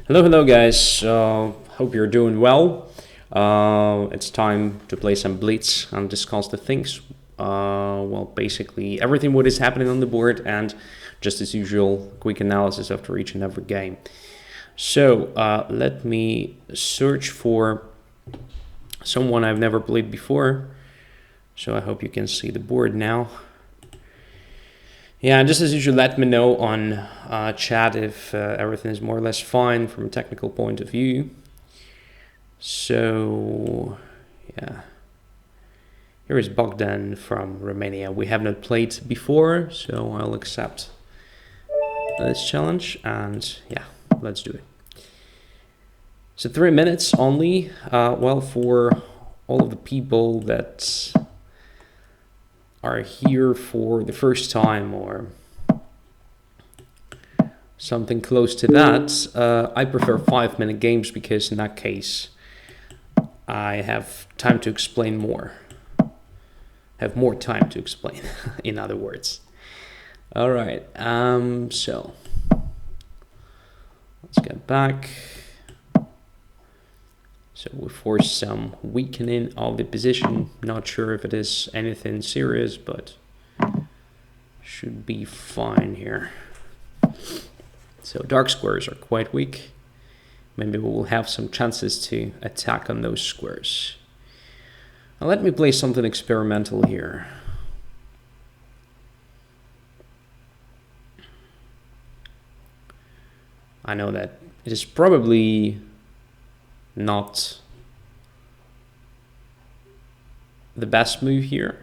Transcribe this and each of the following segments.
Hello guys. Hope you're doing well. It's time to play some Blitz and discuss the things. Well, basically everything what is happening on the board and just as usual, quick analysis after each and every game. So let me search for someone I've never played before. So I hope you can see the board now. Yeah, just as usual, let me know on chat if everything is more or less fine from a technical point of view. So, yeah. Here is Bogdan from Romania. We have not played before, so I'll accept this challenge. And yeah, let's do it. So 3 minutes only. Well, for all of the people that are here for the first time or something close to that, I prefer 5-minute games because in that case I have time to explain more. Have more time to explain, in other words. All right, so let's get back. So we force some weakening of the position. Not sure if it is anything serious, but should be fine here. So dark squares are quite weak. Maybe we will have some chances to attack on those squares. Now let me play something experimental here. I know that it is probably not the best move here.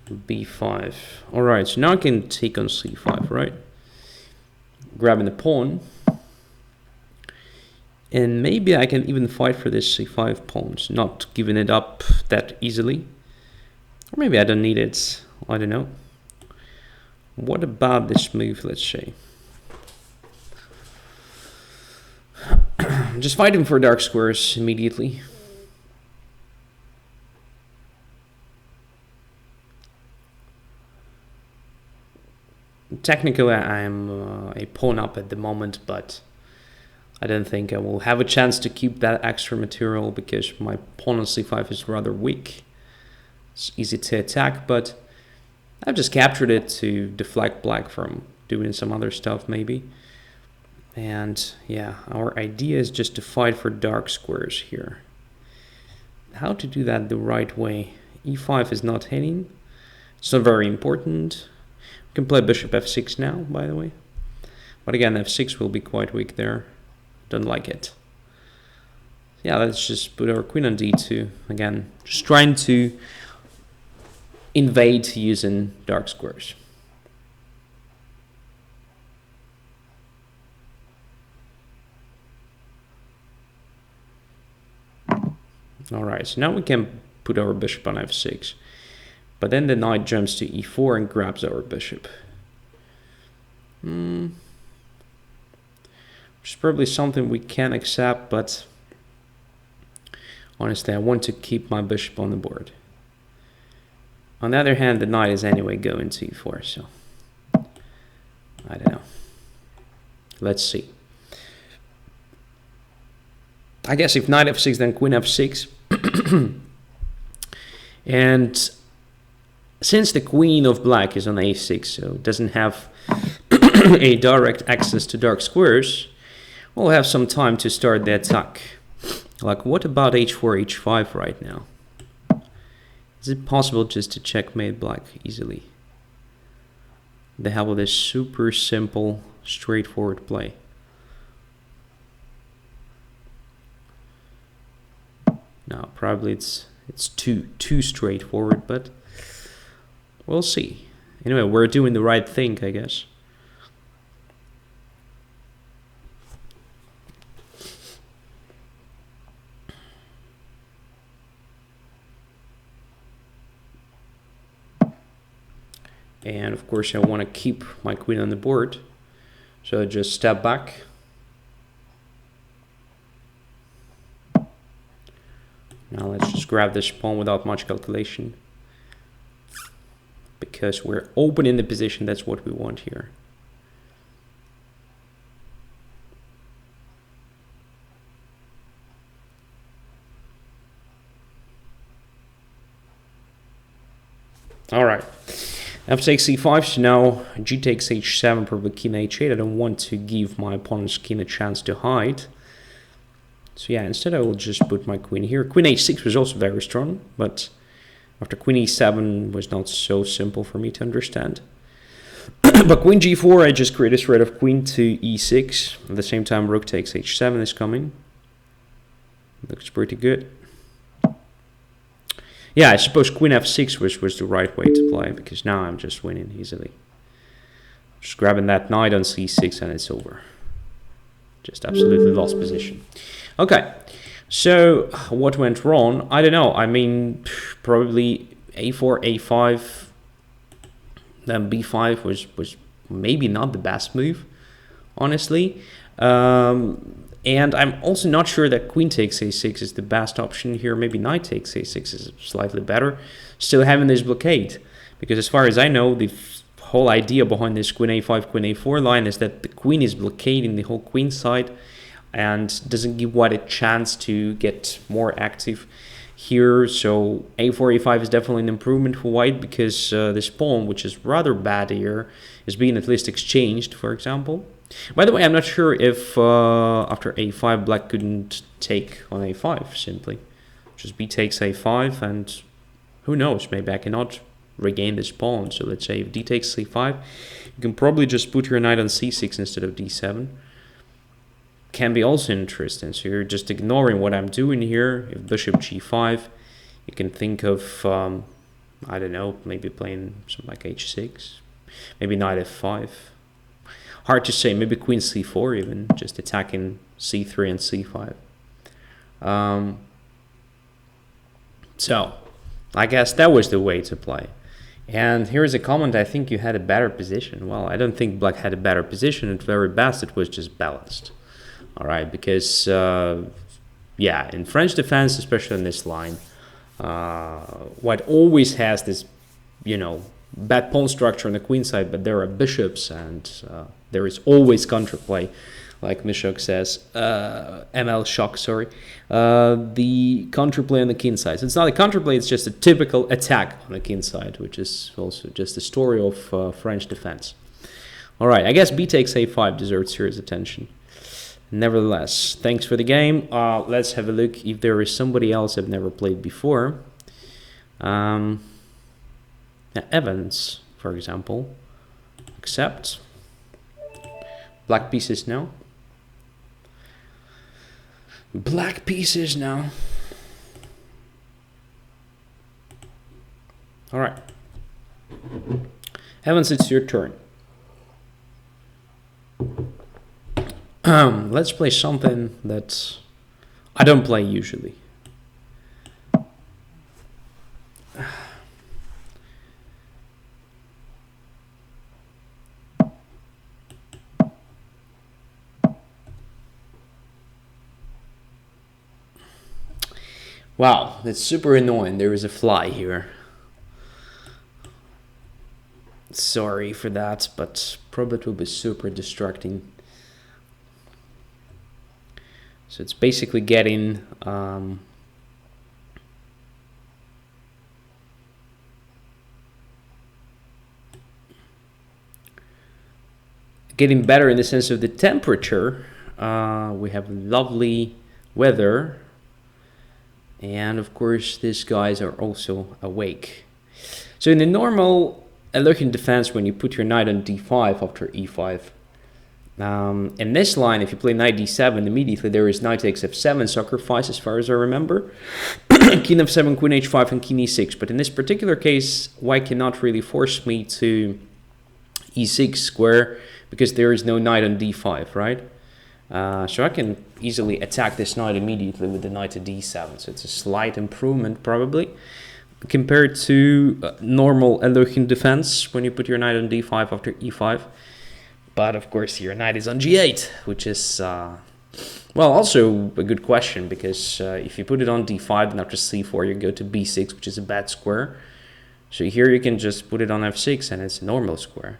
B5. All right, so now I can take on C5, right? Grabbing the pawn. And maybe I can even fight for this C5 pawns, not giving it up that easily. Or maybe I don't need it. I don't know. What about this move, let's say? Just fighting for dark squares immediately. Technically, I'm a pawn up at the moment, but I don't think I will have a chance to keep that extra material because my pawn on C5 is rather weak. It's easy to attack, but I've just captured it to deflect black from doing some other stuff maybe. And yeah, our idea is just to fight for dark squares here. How to do that the right way? E5 is not hitting. It's not very important. We can play bishop f6 now, by the way. But again, f6 will be quite weak there. Don't like it. Yeah, let's just put our queen on d2. Again, just trying to invade using dark squares. All right, so now we can put our bishop on f6. But then the knight jumps to e4 and grabs our bishop. Which is probably something we can accept, but honestly, I want to keep my bishop on the board. On the other hand, the knight is anyway going to e4, so I don't know. Let's see. I guess if knight f6, then queen f6. And since the queen of black is on a6, so it doesn't have a direct access to dark squares, we'll have some time to start the attack. Like, what about h4, h5 right now? Is it possible just to checkmate black easily? The help of this super simple, straightforward play. No, probably it's too straightforward, but we'll see. Anyway, we're doing the right thing, I guess. And of course I want to keep my queen on the board. So I just step back. Now let's just grab this pawn without much calculation, because we're opening the position. That's what we want here. All right, f takes c5, so now g takes h7, probably king h8. I don't want to give my opponent's king a chance to hide. So yeah, instead I will just put my queen here. Queen h6 was also very strong, but after queen e7 was not so simple for me to understand. But queen g4, I just create a threat of queen to e6. At the same time, rook takes h7 is coming. Looks pretty good. Yeah, I suppose queen f6 was the right way to play, because now I'm just winning easily. Just grabbing that knight on c6 and it's over. Just absolutely lost position. Okay, so what went wrong? I don't know. I mean, probably a4, a5, then b5 was maybe not the best move, honestly. And I'm also not sure that queen takes a6 is the best option here. Maybe knight takes a6 is slightly better. Still having this blockade, because as far as I know, the whole idea behind this queen a5, queen a4 line is that the queen is blockading the whole queen side and doesn't give white a chance to get more active here. So a4, a5 is definitely an improvement for white, because this pawn, which is rather bad here, is being at least exchanged, for example. By the way, I'm not sure if after a5 black couldn't take on a5 simply. Just b takes a5, and who knows, maybe I cannot regain this pawn. So let's say if d takes c5, you can probably just put your knight on c6 instead of d7. Can be also interesting. So you're just ignoring what I'm doing here. If bishop g5, you can think of, I don't know, maybe playing something like h6, maybe knight f5. Hard to say, maybe queen c4 even, just attacking c3 and c5. So, I guess that was the way to play. And here's a comment, I think you had a better position. Well, I don't think black had a better position. At very best, it was just balanced. All right, because, yeah, in French defense, especially in this line, white always has this, you know, bad pawn structure on the queen side, but there are bishops, and there is always counterplay, like Mishok says, ML Shock, sorry, the counterplay on the king side. So it's not a counterplay, it's just a typical attack on the king side, which is also just the story of French defense. All right, I guess b takes a5 deserves serious attention. Nevertheless, thanks for the game. Let's have a look if there is somebody else I've never played before. Evans, for example. Accept. Black pieces now. Black pieces now. All right. Evans, it's your turn. Let's play something that I don't play usually. Wow, that's super annoying. There is a fly here. Sorry for that, but probably it will be super distracting. So it's basically getting getting better in the sense of the temperature. We have lovely weather. And of course, these guys are also awake. So in the normal Aleutian defense, when you put your knight on d5 after e5, in this line, if you play knight d7, immediately there is knight takes f7 sacrifice, as far as I remember. King f7, queen h5, and king e6. But in this particular case, white cannot really force me to e6 square, because there is no knight on d5, right? So I can easily attack this knight immediately with the knight to d7. So it's a slight improvement probably compared to normal Aleutian defense when you put your knight on d5 after e5. But of course your knight is on g8, which is Well, also a good question, because if you put it on d5 and after c4 you go to b6, which is a bad square. So here you can just put it on f6 and it's a normal square.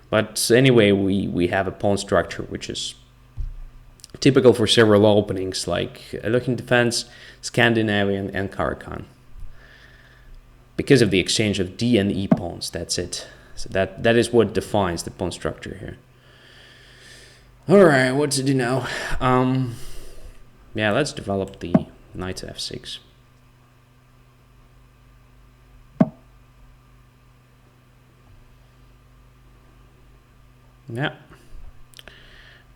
But anyway, we have a pawn structure which is typical for several openings like looking defense, Scandinavian, and Caro-Kann. Because of the exchange of d and e pawns, that's it. So that is what defines the pawn structure here. All right, what to do now? Yeah, let's develop the knight to f6. Yeah.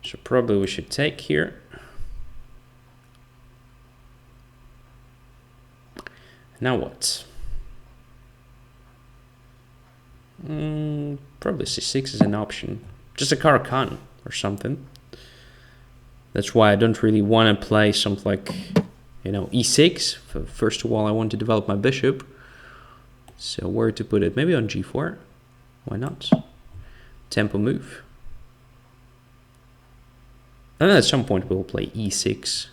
So probably we should take here. Now what? Probably c6 is an option. Just a Caro-Kann or something. That's why I don't really want to play something like, e6. First of all, I want to develop my bishop. So where to put it? Maybe on g4. Why not? Tempo move. And then at some point we'll play e6.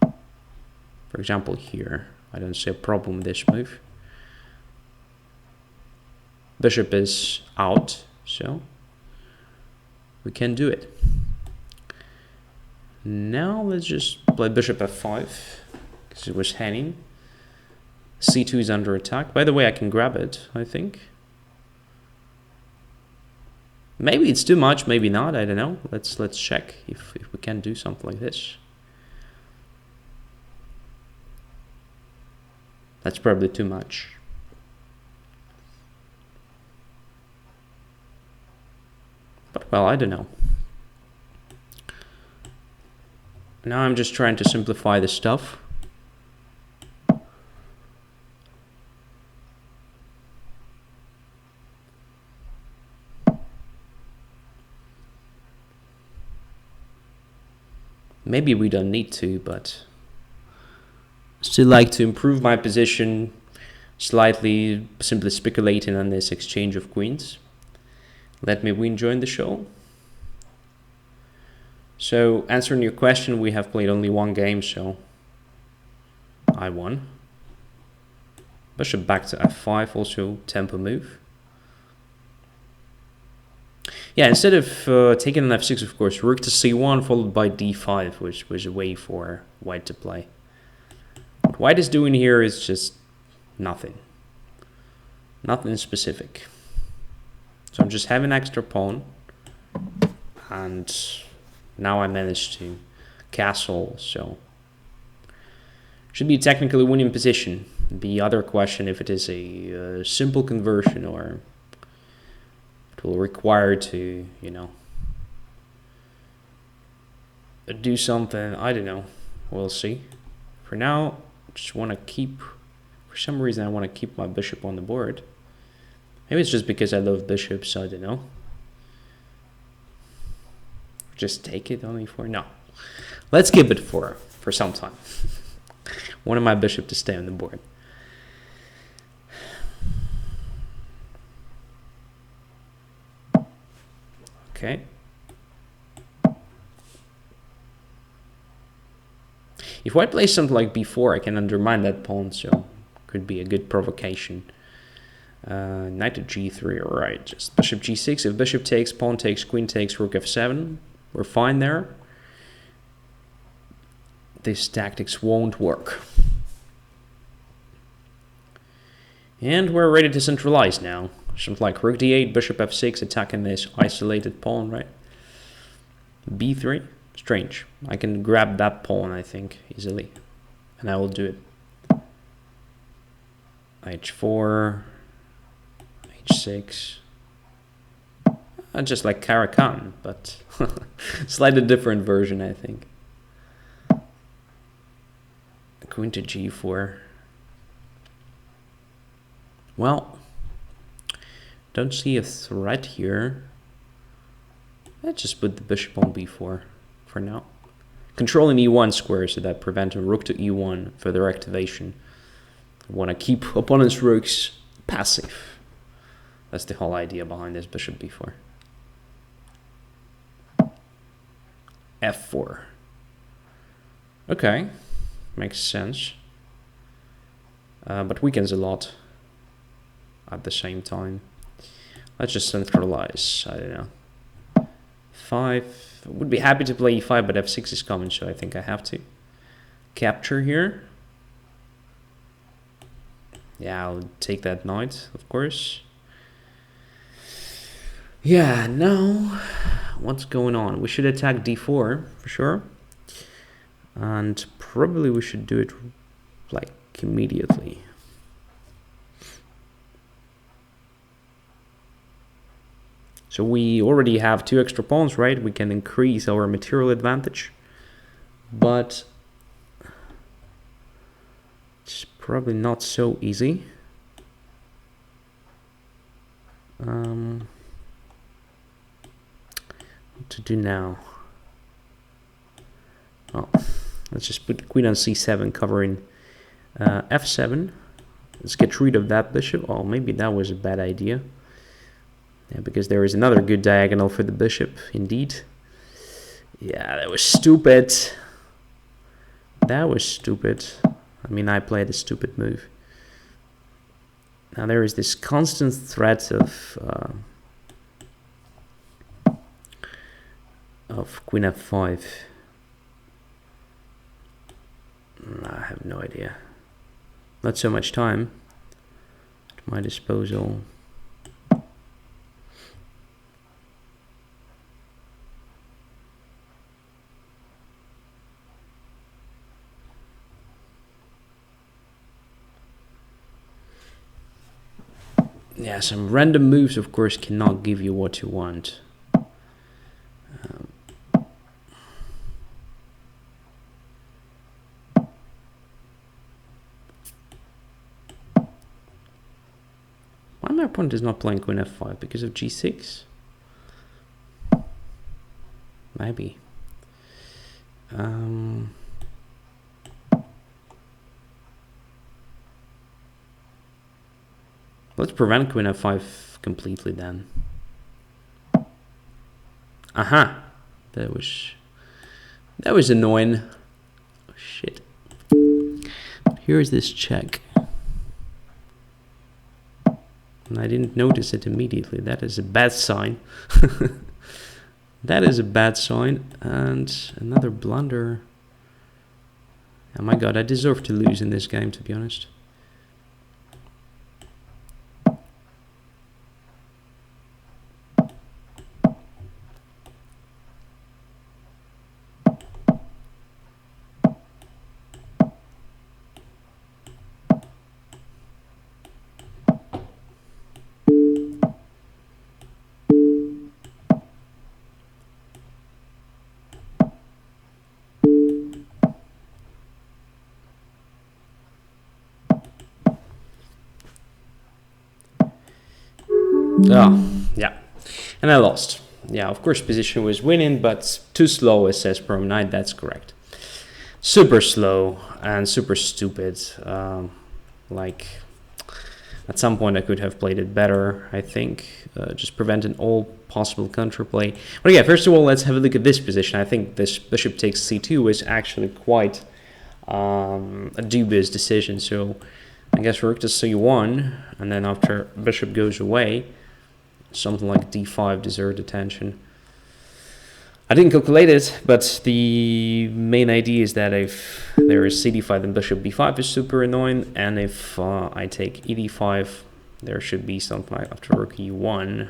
For example, here. I don't see a problem with this move. Bishop is out, so we can do it. Now let's just play bishop f5, because it was hanging. c2 is under attack. By the way, I can grab it, I think. Maybe it's too much, maybe not, I don't know. Let's check if we can do something like this. That's probably too much. But well, I don't know. Now I'm just trying to simplify this stuff. Maybe we don't need to, but still like to improve my position slightly, simply speculating on this exchange of queens. Let me win, join the show. So answering your question, we have played only one game, so I won. Bishop back to f5, also tempo move. Yeah, instead of taking an f6, of course, rook to c1 followed by d5, which was a way for white to play. What white is doing here is just nothing. Nothing specific. So I'm just having extra pawn, and now I managed to castle, so should be a technically winning position. The other question if it is a simple conversion or it will require to, do something, I don't know, we'll see. For now, just want to keep, for some reason I want to keep my bishop on the board. Maybe it's just because I love bishops, I don't know. Just take it only for, no. Let's keep it for some time. Wanted my bishop to stay on the board. Okay. If white plays something like b4, I can undermine that pawn, so could be a good provocation. Knight to g3, alright, just bishop g6. If bishop takes, pawn takes, queen takes, rook f7, we're fine there. These tactics won't work. And we're ready to centralize now. Something like rook d8, bishop f6, attacking this isolated pawn, right? b3, strange. I can grab that pawn, I think, easily. And I will do it. h4, h6. Just like Caro-Kann, but slightly different version, I think. Queen to g4. Well, don't see a threat here. Let's just put the bishop on b4 for now. Controlling e1 square so that prevent a rook to e1 further activation. I want to keep opponent's rooks passive. That's the whole idea behind this bishop b4. f4. Okay, makes sense. But weakens a lot at the same time. Let's just centralize. I don't know. 5. Would be happy to play e5, but f6 is coming, so I think I have to capture here. Yeah, I'll take that knight, of course. Yeah, now what's going on? We should attack d4 for sure. And probably we should do it like immediately. So we already have 2 extra pawns, right? We can increase our material advantage, but it's probably not so easy. What to do now? Oh, let's just put queen on c7 covering f7. Let's get rid of that bishop. Oh, maybe that was a bad idea. Yeah, because there is another good diagonal for the bishop, indeed. Yeah, that was stupid. That was stupid. I mean, I played a stupid move. Now there is this constant threat of queen f5. I have no idea. Not so much time at my disposal. Yeah, some random moves, of course, cannot give you what you want. Why my opponent is not playing queen f5? Because of g6? Maybe. Let's prevent queen f5 completely then. Aha! That was annoying. Oh, shit. Here is this check. And I didn't notice it immediately. That is a bad sign. That is a bad sign. And another blunder. Oh my god, I deserve to lose in this game, to be honest. Oh, yeah. And I lost. Yeah, of course, position was winning, but too slow, as says Pro Knight. That's correct. Super slow and super stupid. Like, at some point I could have played it better, I think. Just preventing all possible counterplay. But yeah, first of all, let's have a look at this position. I think this bishop takes c2 is actually quite a dubious decision. So I guess rook to c1, and then after bishop goes away, something like d5 deserved attention. I didn't calculate it, but the main idea is that if there is cd5, then bishop b5 is super annoying, and if I take ed5, there should be something like after rook e1,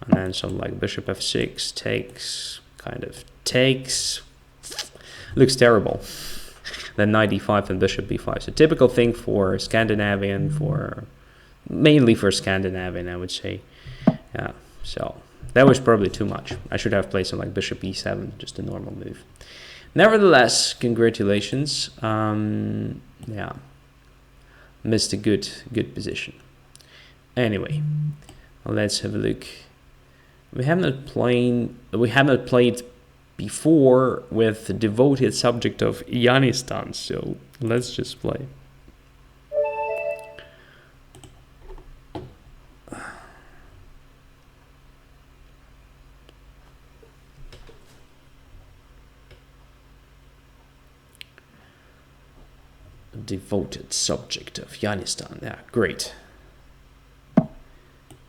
and then something like bishop f6 takes, kind of takes, looks terrible. Then knight e5 and bishop b5. So typical thing for Scandinavian, mainly for Scandinavian, I would say. Yeah, so that was probably too much. I should have played some like bishop e7, just a normal move. Nevertheless, congratulations. Yeah, missed a good position. Anyway, let's have a look. We have not played before with the devoted subject of Yanistan, so let's just play. devoted subject of Afghanistan. Yeah, great.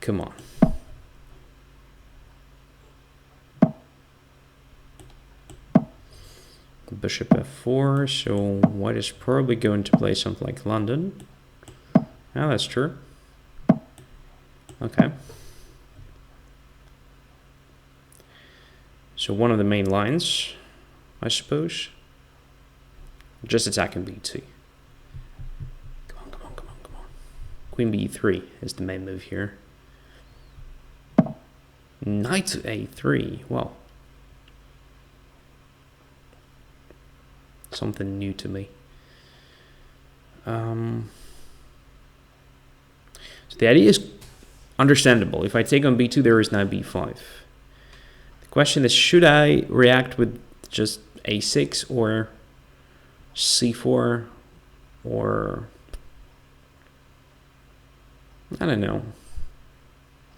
Come on. Bishop f4, so white is probably going to play something like London. Yeah, that's true. Okay. So one of the main lines, I suppose. Just attacking b2. Come on, come on, come on, come on. Queen b3 is the main move here. Knight to a3. Well, something new to me. So the idea is understandable. If I take on b2, there is now b5. The question is, should I react with just a6 or c4 or... I don't know.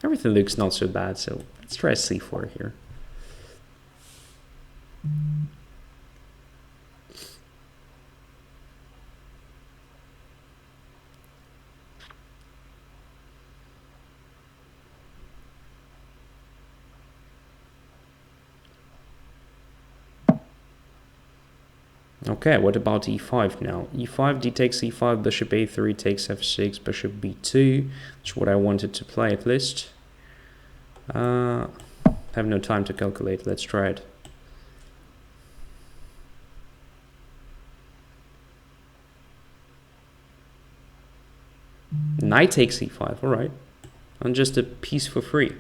Everything looks not so bad, so let's try c4 here. Okay, what about e5 now? e5, d takes e5, bishop a3 takes f6, bishop b2. That's what I wanted to play at least. Have no time to calculate. Let's try it. Knight takes e5. All right, and just a piece for free.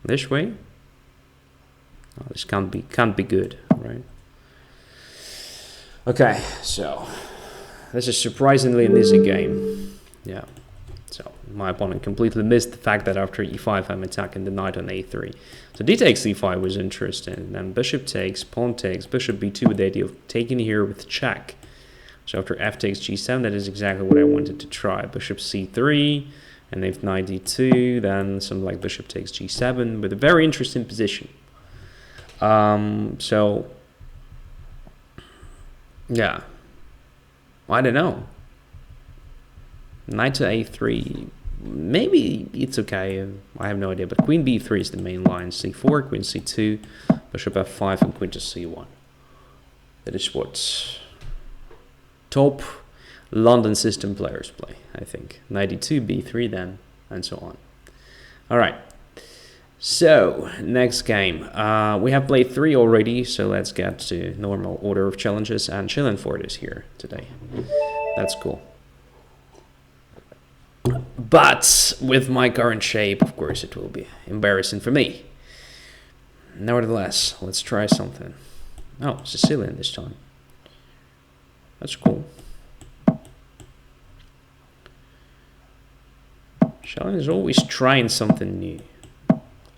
This way. Oh, this can't be good, right? Okay, so this is surprisingly an easy game. Yeah. So my opponent completely missed the fact that after e5 I'm attacking the knight on a3. So d takes e5 was interesting. And then bishop takes, pawn takes, bishop b2 with the idea of taking here with check. So after f takes g7, that is exactly what I wanted to try. Bishop c3, and if knight d2, then something like bishop takes g7 with a very interesting position. So yeah, I don't know. Knight to a3, maybe it's okay. I have no idea. But queen b3 is the main line. c4, queen c2, bishop f5, and queen to c1. That is what top London system players play, I think. Knight d2, b3 then, and so on. All right. So, next game. We have played 3 already, so let's get to normal order of challenges, and Chilling Ford is here today. That's cool. But with my current shape, of course, it will be embarrassing for me. Nevertheless, let's try something. Oh, Sicilian this time. That's cool. Sheldon is always trying something new.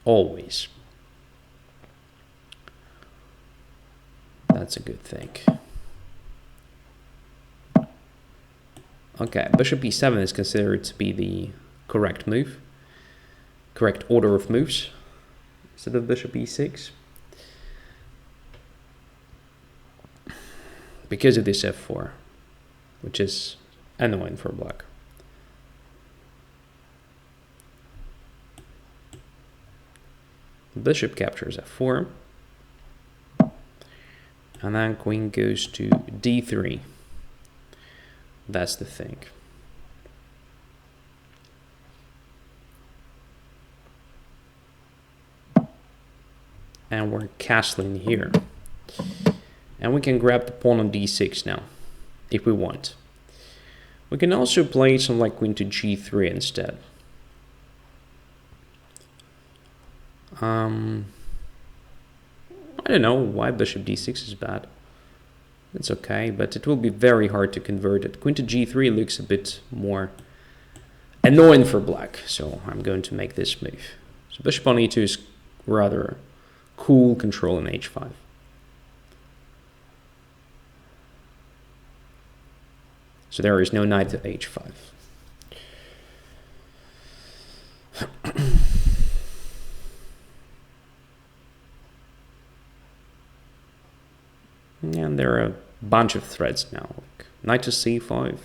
Always. That's a good thing. Okay, bishop e7 is considered to be the correct move. Correct order of moves. Instead of bishop e6. Because of this f4. Which is annoying for black. Bishop captures f4. And then queen goes to d3. That's the thing. And we're castling here. And we can grab the pawn on d6 now, if we want. We can also play something like queen to g3 instead. I don't know why bishop d6 is bad. It's okay, but it will be very hard to convert it. Queen to g3 looks a bit more annoying for black, so I'm going to make this move. So bishop on e2 is rather cool, controlling h5. So there is no knight to h5. And there are a bunch of threats now. Like knight to c5,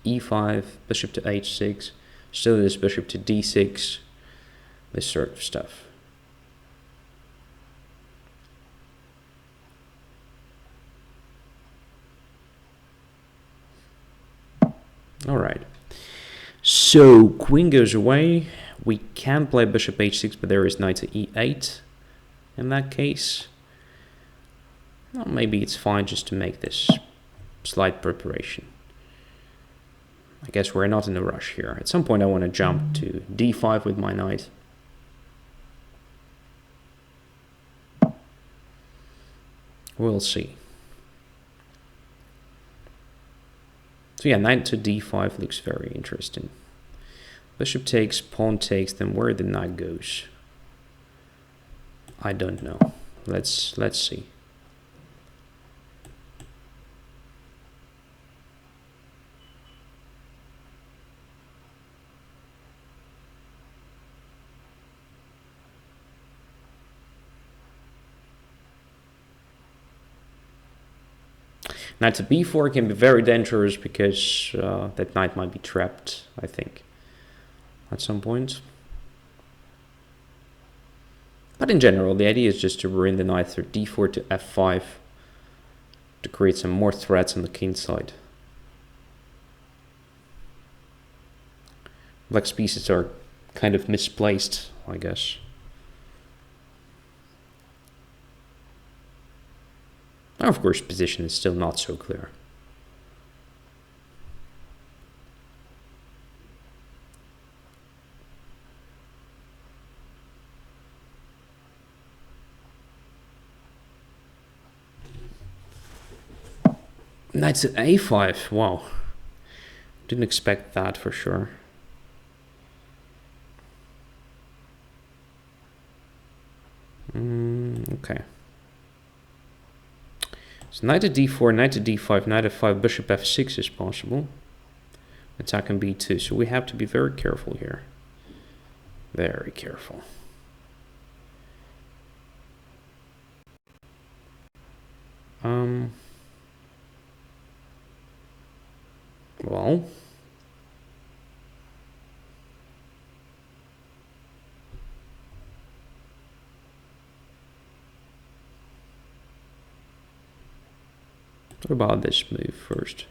e5, bishop to h6, still this bishop to d6, this sort of stuff. All right. So queen goes away. We can play bishop h6, but there is knight to e8 in that case. Well, maybe it's fine just to make this slight preparation. I guess we're not in a rush here. At some point I want to jump to d5 with my knight. We'll see. So yeah, knight to d5 looks very interesting. Bishop takes, pawn takes, then where the knight goes, I don't know. Let's see. Knight to b4 can be very dangerous because that knight might be trapped, I think, at some point. But in general, the idea is just to ruin the knight through d4 to f5 to create some more threats on the king side. Black's pieces are kind of misplaced, I guess. Of course, position is still not so clear. Knight to a5, wow. Didn't expect that for sure. Okay. So knight to d4, knight to d5, knight f5, bishop f6 is possible. Attack on b2, so we have to be very careful here. Very careful. Well, what about this move first?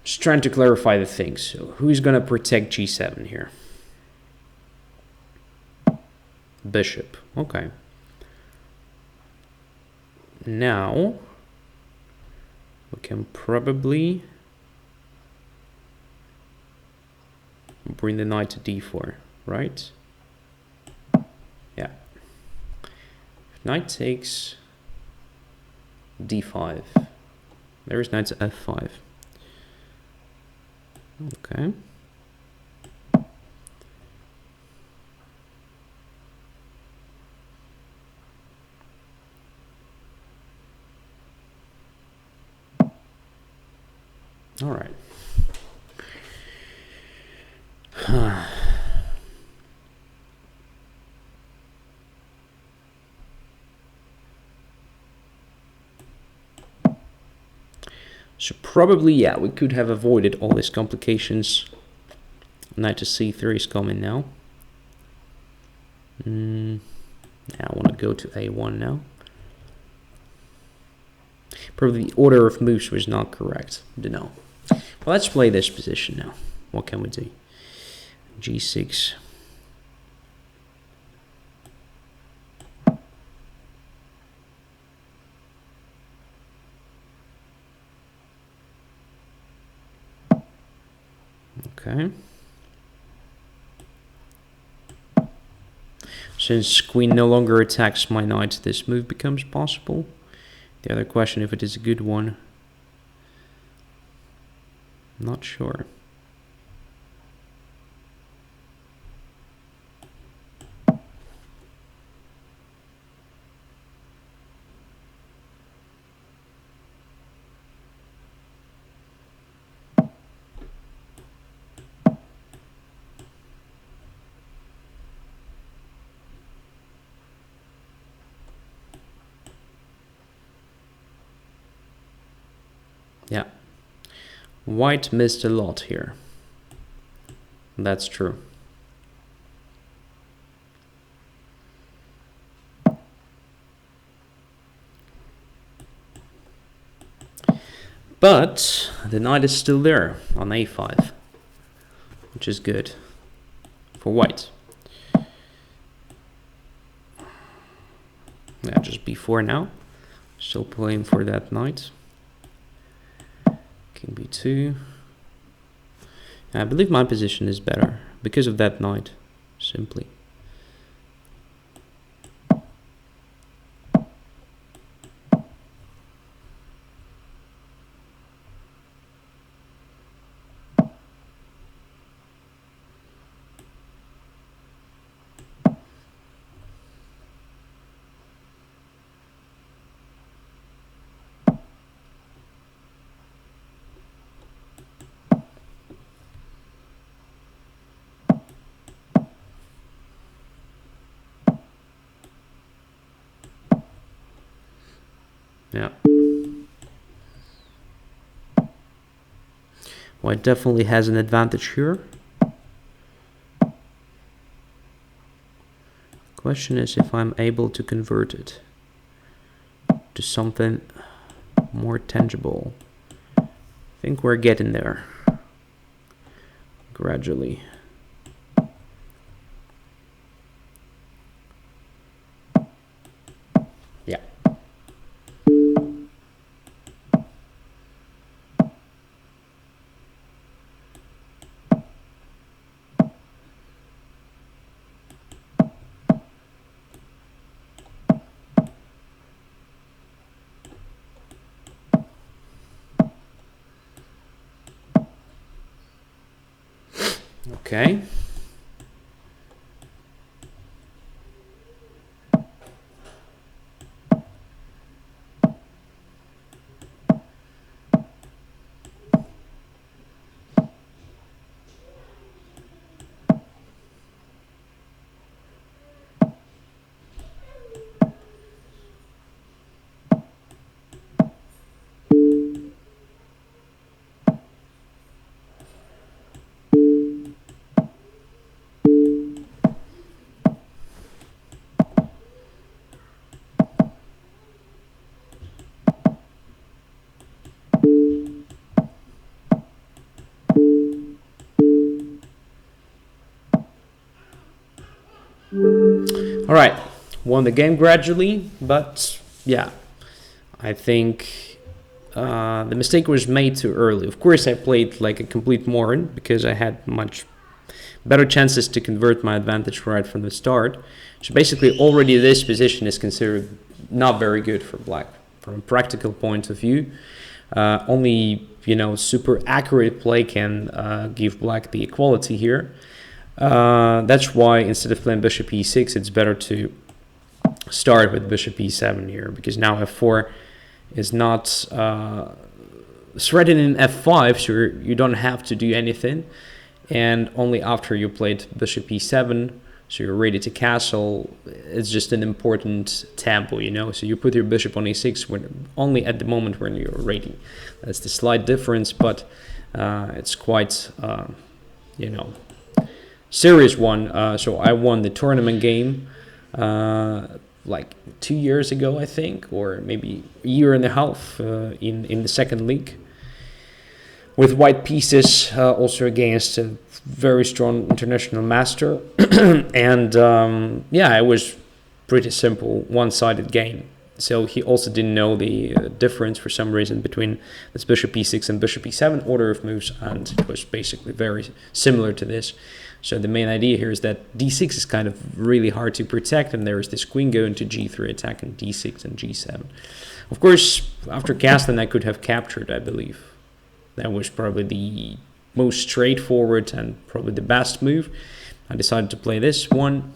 Just trying to clarify the things. So who's going to protect g7 here? Bishop. Okay. Now we can probably bring the knight to d4, right? Yeah. Knight takes d5. There is knight to f5. Okay. All right. So probably, yeah, we could have avoided all these complications. Knight to c3 is coming now. Yeah, I want to go to a1 now. Probably the order of moves was not correct. I don't know. Well, let's play this position now. What can we do? g6. Okay. Since queen no longer attacks my knight, this move becomes possible. The other question, if it is a good one, not sure. White missed a lot here. That's true. But the knight is still there on a5, which is good for white. Yeah, just b4 now. Still playing for that knight. King b2. I believe my position is better because of that knight, simply. Yeah. White definitely has an advantage here. Question is if I'm able to convert it to something more tangible. I think we're getting there gradually. Yeah. Okay. All right, won the game gradually, but yeah, I think the mistake was made too early. Of course, I played like a complete moron because I had much better chances to convert my advantage right from the start. So basically, already this position is considered not very good for black from a practical point of view. Only, you know, super accurate play can give black the equality here. That's why instead of playing bishop e6, it's better to start with bishop e7 here, because now f4 is not threatened in f5, so you don't have to do anything. And only after you played bishop e7, so you're ready to castle, it's just an important tempo, you know. So you put your bishop on e6 when, only at the moment when you're ready. That's the slight difference, but it's quite, you know, serious one. So I won the tournament game like 2 years ago, I think, or maybe a year and a half in the second league, with white pieces, also against a very strong international master. And yeah, it was pretty simple, one-sided game. So he also didn't know the difference for some reason between this bishop e6 and bishop e7 order of moves, and it was basically very similar to this. So the main idea here is that d6 is kind of really hard to protect, and there is this queen going to g3 attacking d6 and g7. Of course, after castling, I could have captured, I believe. That was probably the most straightforward and probably the best move. I decided to play this one,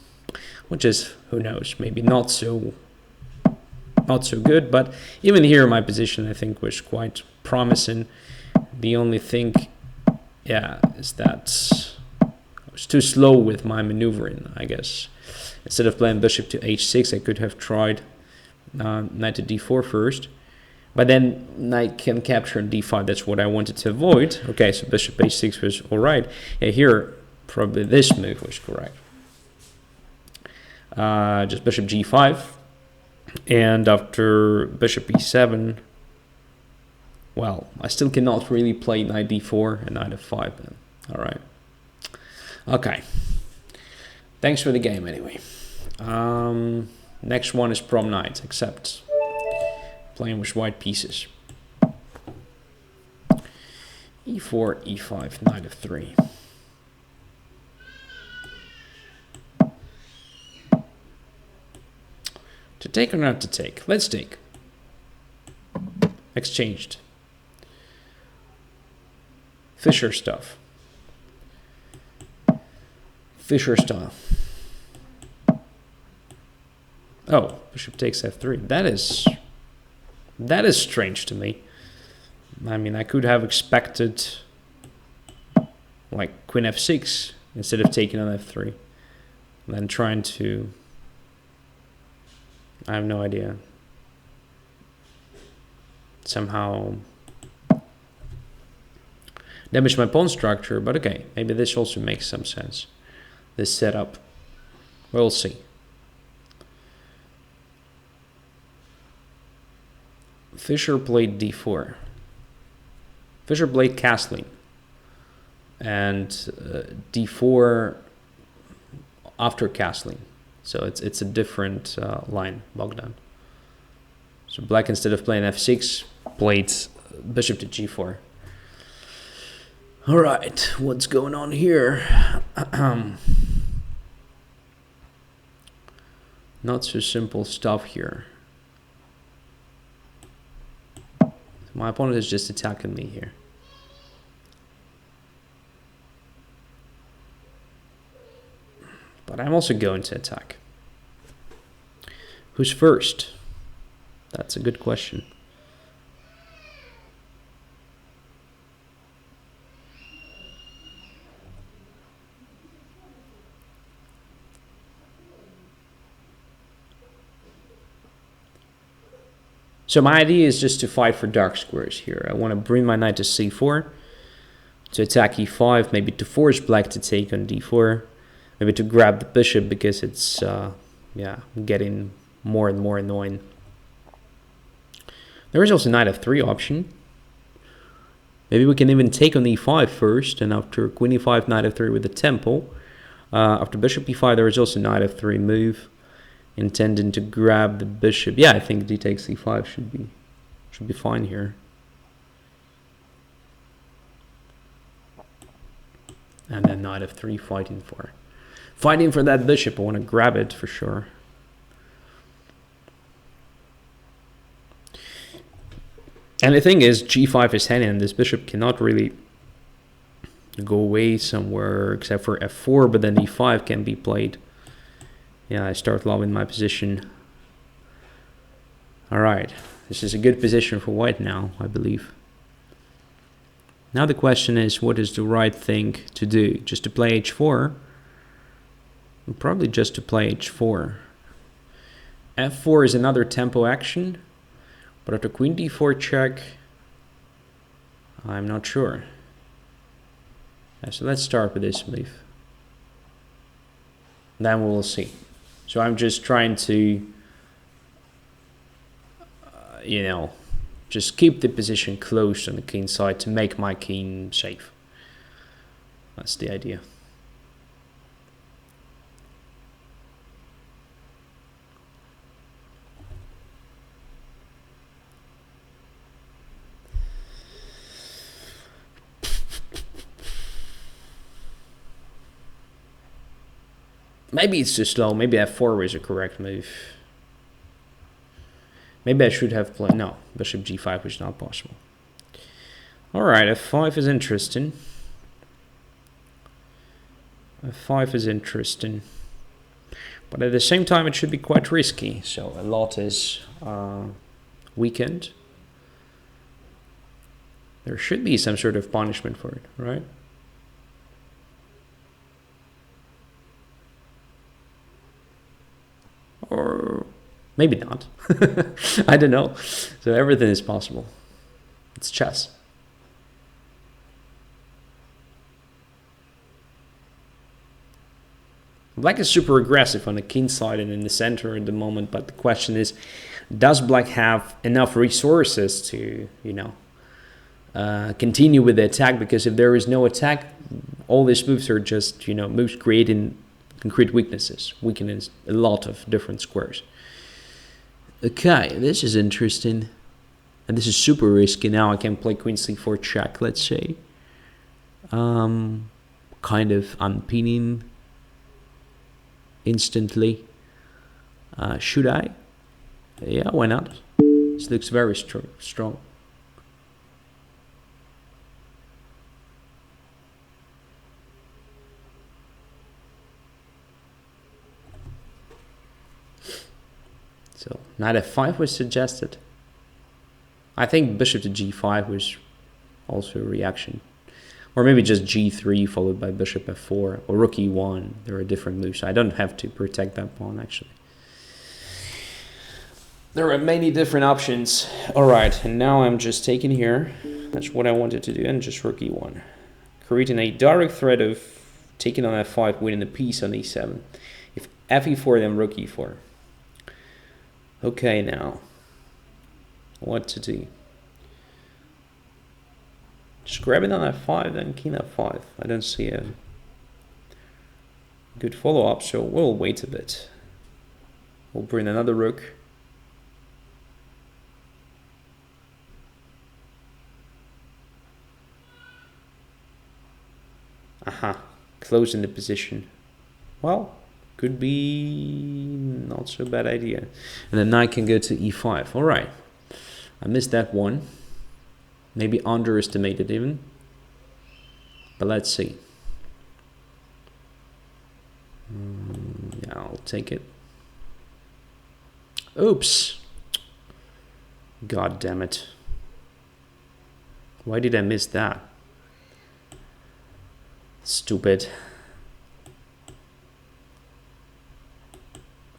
which is, who knows, maybe not so good, but even here my position I think was quite promising. The only thing, yeah, is that I was too slow with my maneuvering, I guess. Instead of playing bishop to h6, I could have tried knight to d4 first, But then knight can capture on d5. That's what I wanted to avoid. Okay, so bishop h6 was all right. Yeah, here probably this move was correct. Just bishop g5, and after bishop e7, well, I still cannot really play knight d4 and knight f5 then. All right. Okay. Thanks for the game anyway. Next one is prom night, except playing with white pieces. e4, e5, knight f3. To take or not to take? Let's take. Exchanged. Fischer stuff. Fischer style. Oh, bishop takes f3. That is strange to me. I mean, I could have expected like queen f6 instead of taking on f3. And then trying to... I have no idea. Somehow damage my pawn structure, but okay, maybe this also makes some sense. This setup. We'll see. Fischer played d4. Fischer played castling. And d4 after castling. So it's a different line, Bogdan. So black, instead of playing f6, played bishop to g4. All right, what's going on here? Not so simple stuff here. My opponent is just attacking me here. But I'm also going to attack. Who's first? That's a good question. So my idea is just to fight for dark squares here. I want to bring my knight to c4, to attack e5, maybe to force black to take on d4, maybe to grab the bishop because it's getting more and more annoying. There is also knight f3 option. Maybe we can even take on e5 first, and after queen e5, knight f3 with the tempo. After bishop e5, there is also knight f3 move, intending to grab the bishop. Yeah, I think d takes e5 should be fine here. And then knight f3 fighting for that bishop. I want to grab it for sure. And the thing is, g5 is hanging, and this bishop cannot really go away somewhere except for f4, but then e5 can be played. Yeah, I start loving my position. All right, this is a good position for white now, I believe. Now the question is, what is the right thing to do? Just to play h4? Probably just to play h4. f4 is another tempo action, but after queen d4 check, I'm not sure. Yeah, so let's start with this move. Then we will see. So I'm just trying to, just keep the position close on the king side to make my king safe. That's the idea. Maybe it's too slow. Maybe f4 is a correct move. Maybe I should have played... No, bishop g5 is not possible. Alright, f5 is interesting. f5 is interesting. But at the same time, it should be quite risky. So a lot is weakened. There should be some sort of punishment for it, right? Maybe not. I don't know. So everything is possible. It's chess. Black is super aggressive on the king side and in the center at the moment, but the question is, does black have enough resources to, continue with the attack? Because if there is no attack, all these moves are just, moves creating concrete weaknesses, weakening a lot of different squares. Okay, this is interesting. And this is super risky. Now I can play queen c4 check, let's say. Kind of unpinning instantly. Should I? Yeah, why not? This looks very strong. So knight f5 was suggested. I think bishop to g5 was also a reaction. Or maybe just g3 followed by bishop f4 or rook e1. There are different moves. I don't have to protect that pawn, actually. There are many different options. All right, and now I'm just taking here. That's what I wanted to do, and just rook e1. Creating a direct threat of taking on f5, winning the piece on e7. If f e4, then rook e4. Okay, now what to do? Just grab it on f5, then king f5. I don't see a good follow-up, so we'll wait a bit. We'll bring another rook. Aha, closing the position. Well, could be not so bad idea. And then knight can go to e5. All right, I missed that one. Maybe underestimated even. But let's see. Yeah, I'll take it. Oops. God damn it. Why did I miss that? Stupid.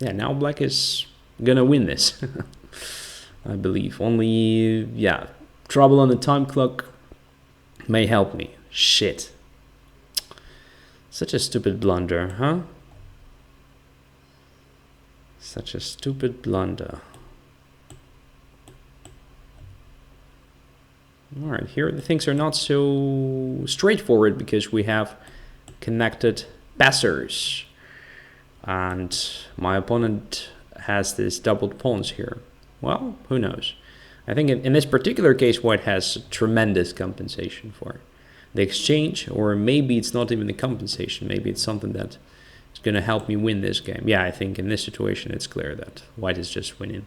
Yeah, now black is gonna win this. I believe. Only, yeah, trouble on the time clock may help me. Shit. Such a stupid blunder, huh? Such a stupid blunder. All right, here the things are not so straightforward because we have connected passers. And my opponent has this doubled pawns here. Well, who knows? I think in this particular case, white has tremendous compensation for the exchange, or maybe it's not even the compensation. Maybe it's something that is going to help me win this game. Yeah, I think in this situation, it's clear that white is just winning.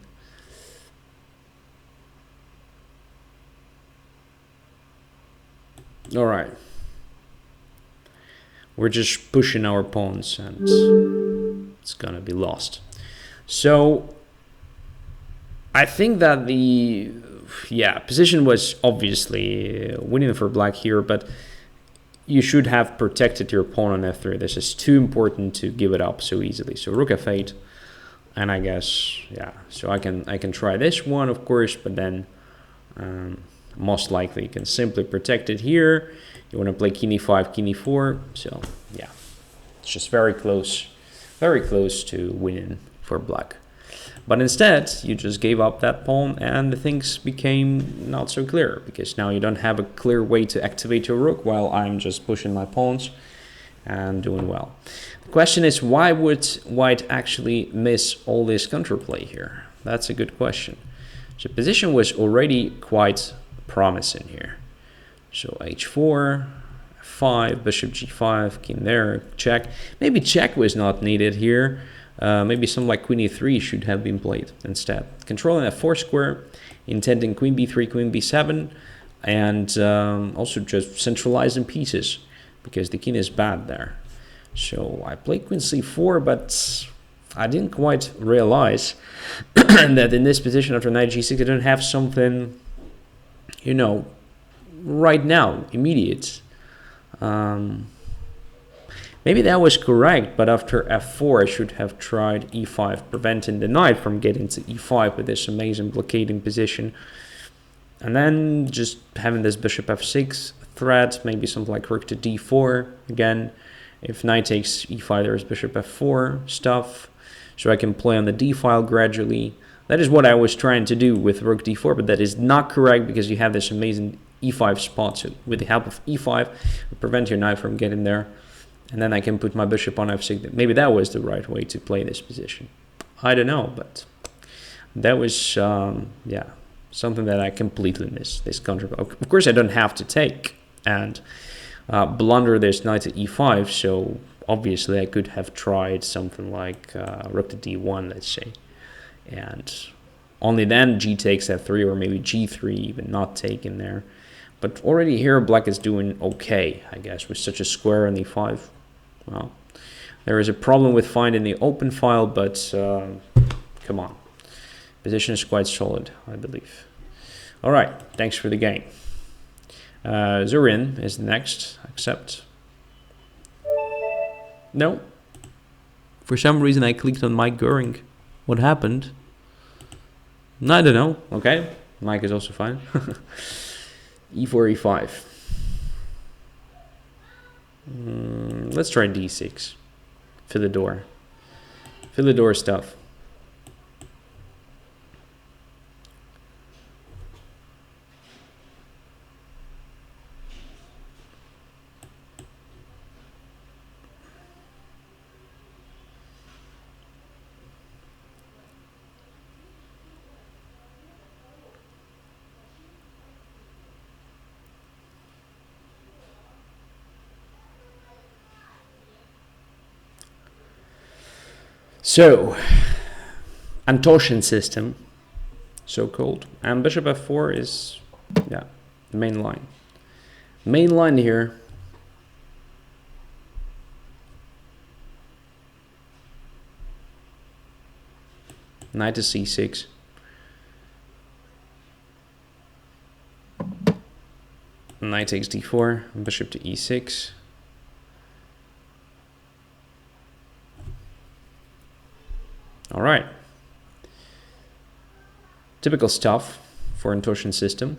All right. We're just pushing our pawns and it's going to be lost. So I think that the position was obviously winning for black here, but you should have protected your pawn on f3. This is too important to give it up so easily. So rook f8, and I guess so I can try this one, of course, but then most likely you can simply protect it here. You want to play king e5, king e4. So yeah, it's just very close to winning for black. But instead, you just gave up that pawn and the things became not so clear because now you don't have a clear way to activate your rook while I'm just pushing my pawns and doing well. The question is, why would white actually miss all this counterplay here? That's a good question. So position was already quite promising here. So h4, f5, bishop g5, king there, check. Maybe check was not needed here. Maybe something like queen e3 should have been played instead. Controlling f4 square, intending queen b3, queen b7, and also just centralizing pieces because the king is bad there. So I played queen c4, but I didn't quite realize that in this position after knight g6 I don't have something, right now, immediate. Maybe that was correct, but after f4 I should have tried e5, preventing the knight from getting to e5 with this amazing blockading position. And then just having this bishop f6 threat, maybe something like rook to d4 again. If knight takes e5, there's bishop f4 stuff, so I can play on the d file gradually. That is what I was trying to do with rook d4, but that is not correct because you have this amazing e5 spot. So with the help of e5, prevent your knight from getting there. And then I can put my bishop on f6. Maybe that was the right way to play this position. I don't know, but that was, yeah, something that I completely missed, this counter. Of course, I don't have to take and blunder this knight to e5, so obviously I could have tried something like rook to d1, let's say. And only then g takes f3, or maybe g3 even not taken there. But already here black is doing okay, I guess, with such a square on e5. Well, there is a problem with finding the open file, but come on. Position is quite solid, I believe. All right, thanks for the game. Zurin is next. Accept. No. For some reason I clicked on Mike Goering. What happened? I don't know. Okay, Mike is also fine. e4, e5. Let's try d6. Fill the door. Fill the door stuff. So, Antoshan system, so-called, and bishop f4 is, yeah, the main line. Main line here. Knight to c6. Knight takes d4, bishop to e6. All right. Typical stuff for Antoshan system.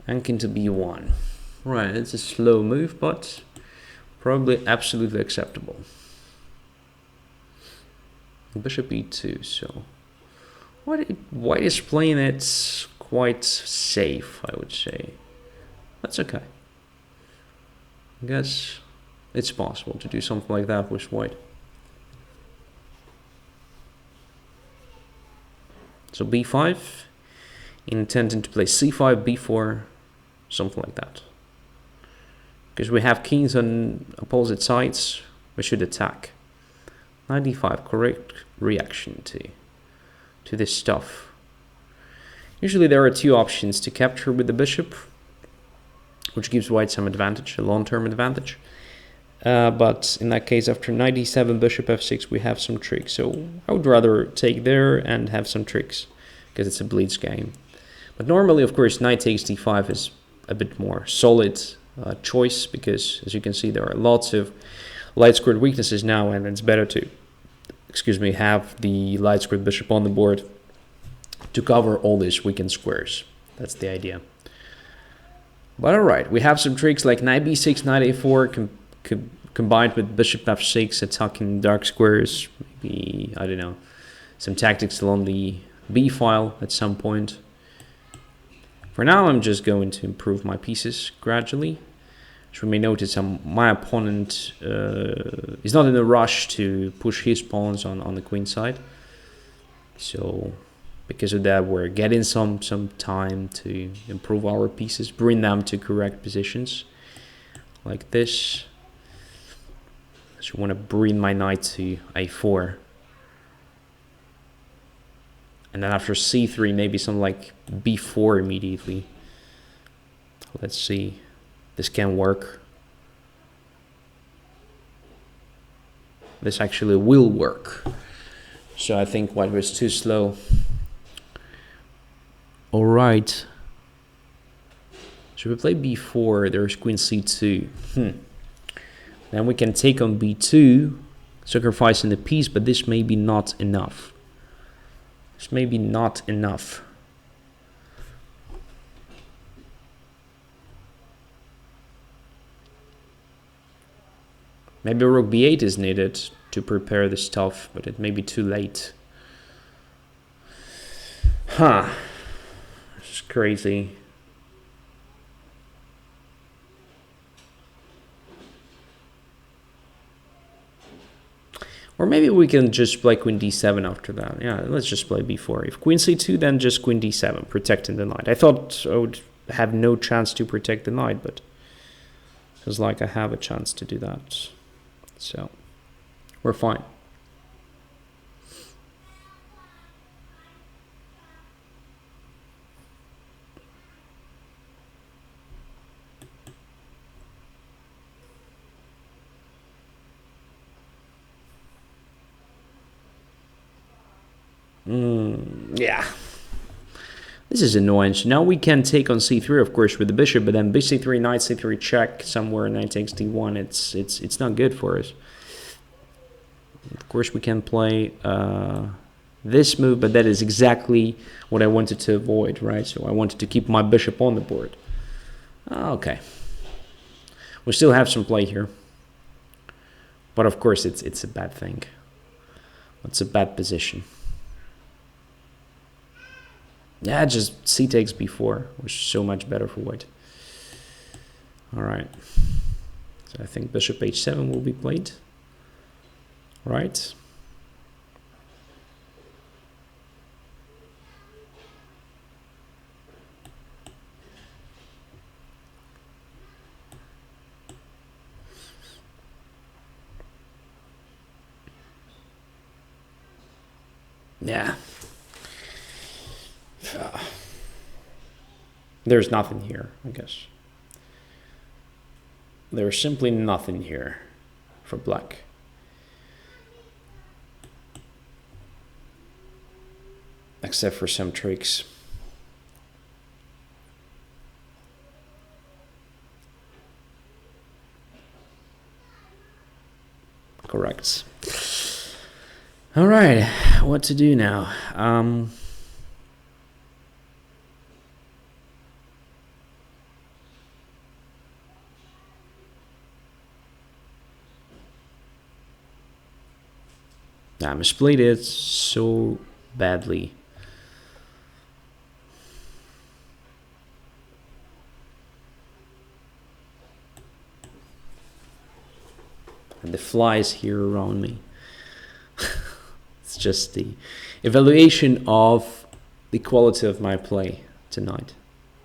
And king to b1. Right, it's a slow move, but probably absolutely acceptable. Bishop e2, so white is playing it quite safe, I would say. That's okay. I guess it's possible to do something like that with white. So b5, intending to play c5, b4, something like that. Because we have kings on opposite sides, we should attack. Knight d5, correct reaction to this stuff. Usually there are two options to capture with the bishop, which gives white some advantage, a long-term advantage. But in that case, after knight d7, bishop f6, we have some tricks. So I would rather take there and have some tricks, because it's a blitz game. But normally, of course, knight takes d5 is a bit more solid choice, because as you can see, there are lots of light squared weaknesses now, and it's better to, have the light squared bishop on the board to cover all these weakened squares. That's the idea. But all right, we have some tricks like knight b6, knight a4 combined with bishop f6, attacking dark squares. Maybe, I don't know, some tactics along the b file at some point. For now, I'm just going to improve my pieces gradually. As we may notice, my opponent is not in a rush to push his pawns on the queen side. So because of that, we're getting some time to improve our pieces, bring them to correct positions, like this. So I want to bring my knight to a4. And then after c3, maybe something like b4 immediately. Let's see. This can work. This actually will work. So I think white was too slow. All right. Should we play b4? There's queen c2. Then we can take on b2, sacrificing the piece, but this may be not enough. This may be not enough. Maybe rook b8 is needed to prepare the stuff, but it may be too late. Huh. This is crazy. Or maybe we can just play queen d7 after that. Yeah, let's just play b4. If queen c2, then just queen d7, protecting the knight. I thought I would have no chance to protect the knight, but it feels like I have a chance to do that. So, we're fine. Yeah. This is annoying. So now we can take on c3, of course, with the bishop, but then bc3, knight c3 check somewhere, knight takes d1. It's not good for us. Of course, we can play this move, but that is exactly what I wanted to avoid, right? So I wanted to keep my bishop on the board. Okay. We still have some play here. But of course, it's a bad thing. It's a bad position. Yeah, just c takes b4, which is so much better for white. All right. So I think bishop h7 will be played. Right. Yeah. There's nothing here, I guess. There's simply nothing here for black. Except for some tricks. Correct. All right, what to do now? I misplayed it so badly. And the flies here around me. It's just the evaluation of the quality of my play tonight.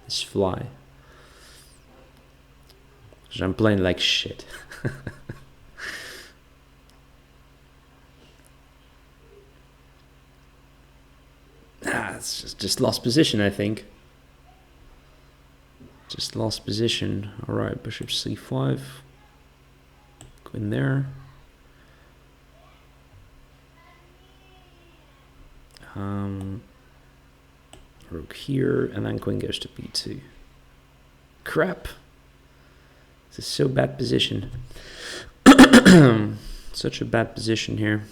This fly. Because I'm playing like shit. It's just lost position, I think. Just lost position. All right, bishop c5. Go in there. Rook here, and then queen goes to b2. Crap. This is so bad position. Such a bad position here.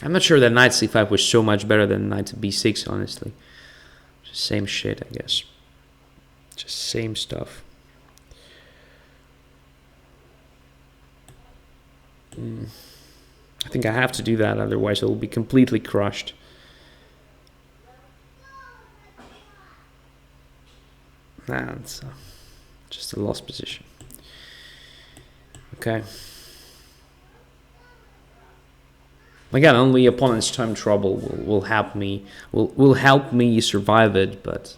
I'm not sure that knight c5 was so much better than knight to b6, honestly. Just same shit, I guess. Just same stuff. I think I have to do that, otherwise it will be completely crushed. Nah, it's just a lost position. Okay. Again, only opponent's time trouble will help me survive it, but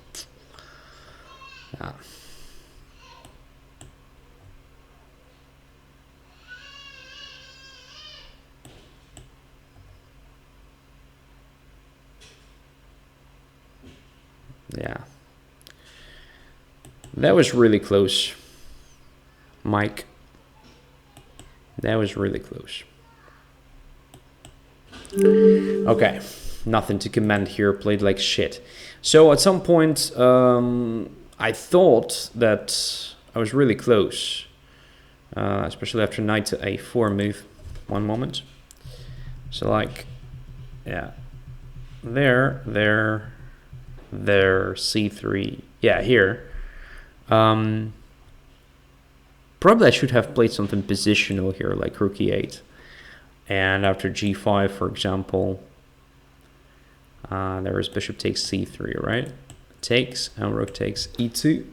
yeah. Yeah. That was really close, Mike. That was really close. Okay, nothing to comment here. Played like shit. So at some point, I thought that I was really close, especially after knight to a4 move. One moment. So like, yeah, there, c3. Yeah, here. Probably I should have played something positional here, like rook e8. And after g5, for example, there is bishop takes c3, right? Takes, and rook takes e2.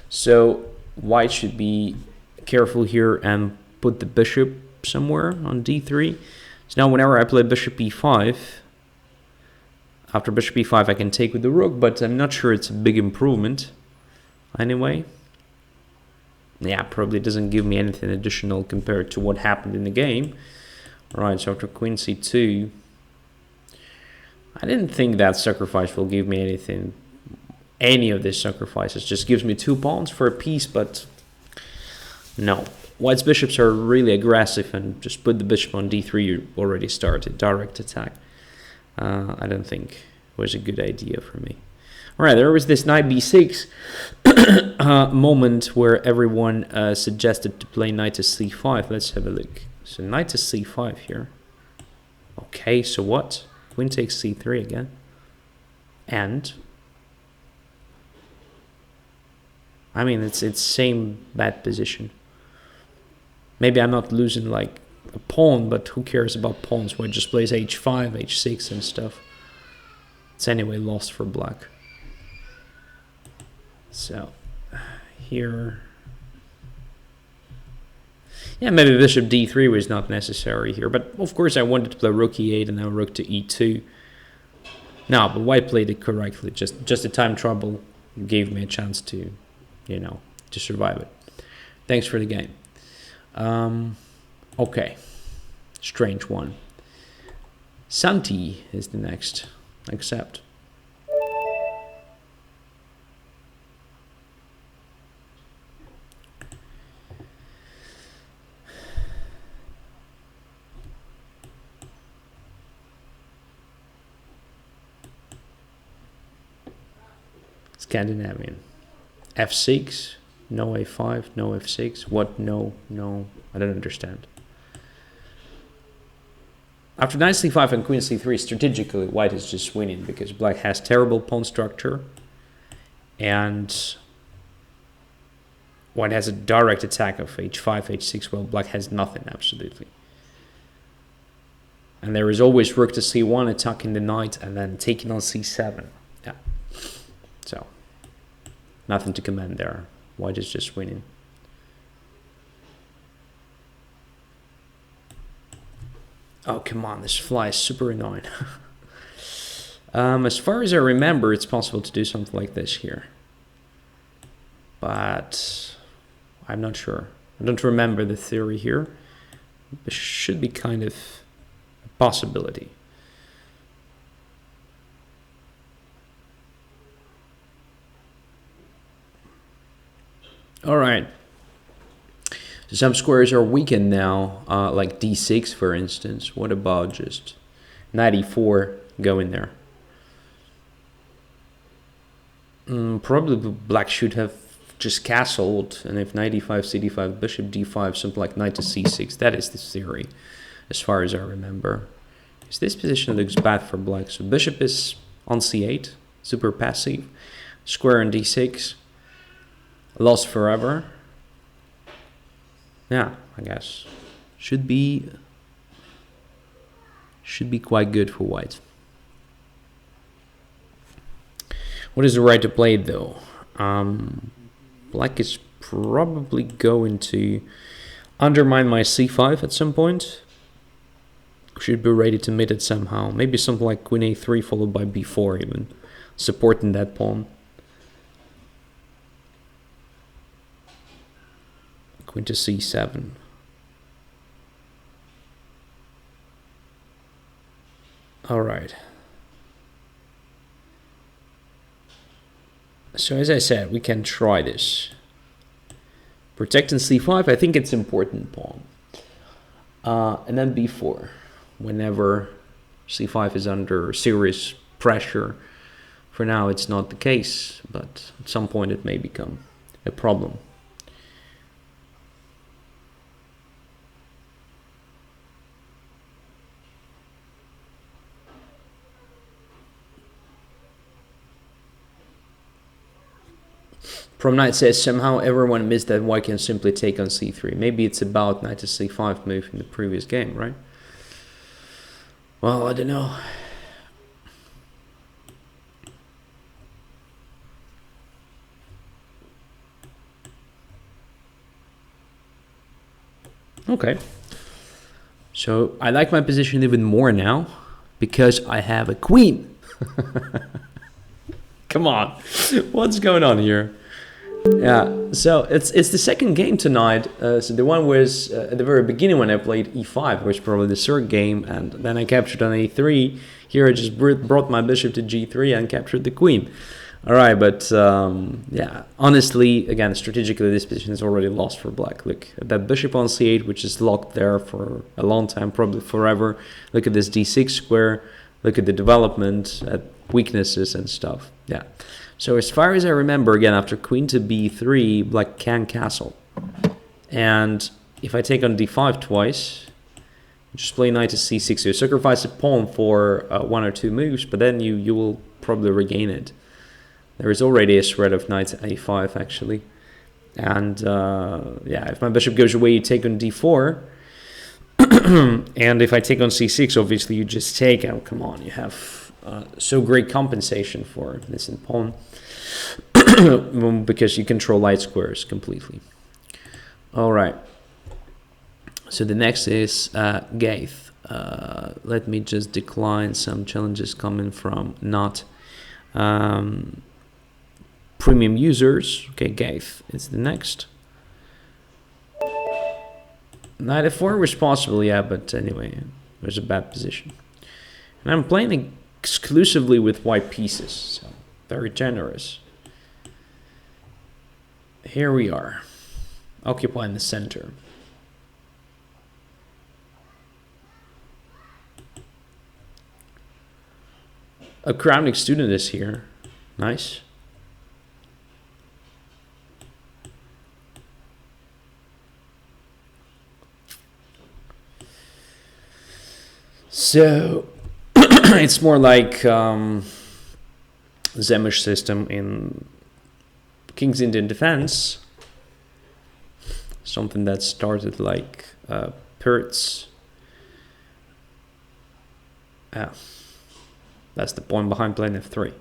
So white should be careful here and put the bishop somewhere on d3. So now whenever I play bishop e5, after bishop e5 I can take with the rook, but I'm not sure it's a big improvement anyway. Yeah, probably doesn't give me anything additional compared to what happened in the game. Right, so after queen c2, I didn't think that sacrifice will give me anything. Any of these sacrifices just gives me 2 pawns for a piece, but no. White's bishops are really aggressive, and just put the bishop on d3, you already started direct attack. I don't think it was a good idea for me. All right, there was this knight b6 moment where everyone suggested to play knight to c5. Let's have a look. So knight to c5 here. Okay, so what? Queen takes c3 again. And I mean, it's same bad position. Maybe I'm not losing like a pawn, but who cares about pawns? White just plays h5, h6 and stuff. It's anyway lost for black. So here, yeah, maybe bishop d3 was not necessary here, but of course I wanted to play rook e8 and then rook to e2. No, but white played it correctly. Just the time trouble gave me a chance to, you know, to survive it. Thanks for the game. Okay, strange one. Santi is the next. Accept. Scandinavian. f6, no a5, no f6. What? No, I don't understand. After knight c5 and queen c3, strategically white is just winning because black has terrible pawn structure and white has a direct attack of h5, h6, while black has nothing, absolutely. And there is always rook to c1, attacking the knight, and then taking on c7. Yeah. So, nothing to comment there. White is just winning. Oh, come on, this fly is super annoying. As far as I remember, it's possible to do something like this here. But I'm not sure. I don't remember the theory here. This should be kind of a possibility. All right. So some squares are weakened now, like d6, for instance. What about just knight e4 going there? Probably black should have just castled, and if knight e5, cd5, bishop d5, something like knight to c6. That is the theory, as far as I remember. Because this position looks bad for black. So bishop is on c8, super passive. Square on d6, lost forever. Yeah, I guess should be quite good for white. What is the right to play though? Black is probably going to undermine my c5 at some point. Should be ready to mate it somehow. Maybe something like queen a3 followed by b4 even, supporting that pawn. Queen to c7. All right. So as I said, we can try this. Protecting c5, I think it's important pawn. And then b4, whenever c5 is under serious pressure. For now, it's not the case, but at some point it may become a problem. From Knight says, somehow everyone missed that white can simply take on c3. Maybe it's about knight to c5 move in the previous game, right? Well, I don't know. Okay. So I like my position even more now because I have a queen. Come on. What's going on here? Yeah, so it's the second game tonight. So the one was at the very beginning when I played e5, which was probably the third game, and then I captured on a3. Here I just brought my bishop to g3 and captured the queen. All right, but yeah, honestly, again, strategically, this position is already lost for black. Look at that bishop on c8, which is locked there for a long time, probably forever. Look at this d6 square. Look at the development, at weaknesses and stuff. Yeah. So as far as I remember, again, after queen to b3, black can castle. And if I take on d5 twice, just play knight to c6. So you sacrifice a pawn for one or two moves, but then you will probably regain it. There is already a threat of knight to a5, actually. And yeah, if my bishop goes away, you take on d4. And if I take on c6, obviously you just take. Oh, come on, you have so great compensation for this in pawn. Because you control light squares completely. All right. So the next is Gaith. Let me just decline some challenges coming from not premium users. Okay, Gaith is the next. Knight f4 was possible, yeah, but anyway, it was a bad position. And I'm playing exclusively with white pieces, so very generous. Here we are, occupying the center. A crowning student is here. Nice. So it's more like Zemish system in King's Indian Defense. Something that started like Pirt's. Yeah, that's the point behind playing f3.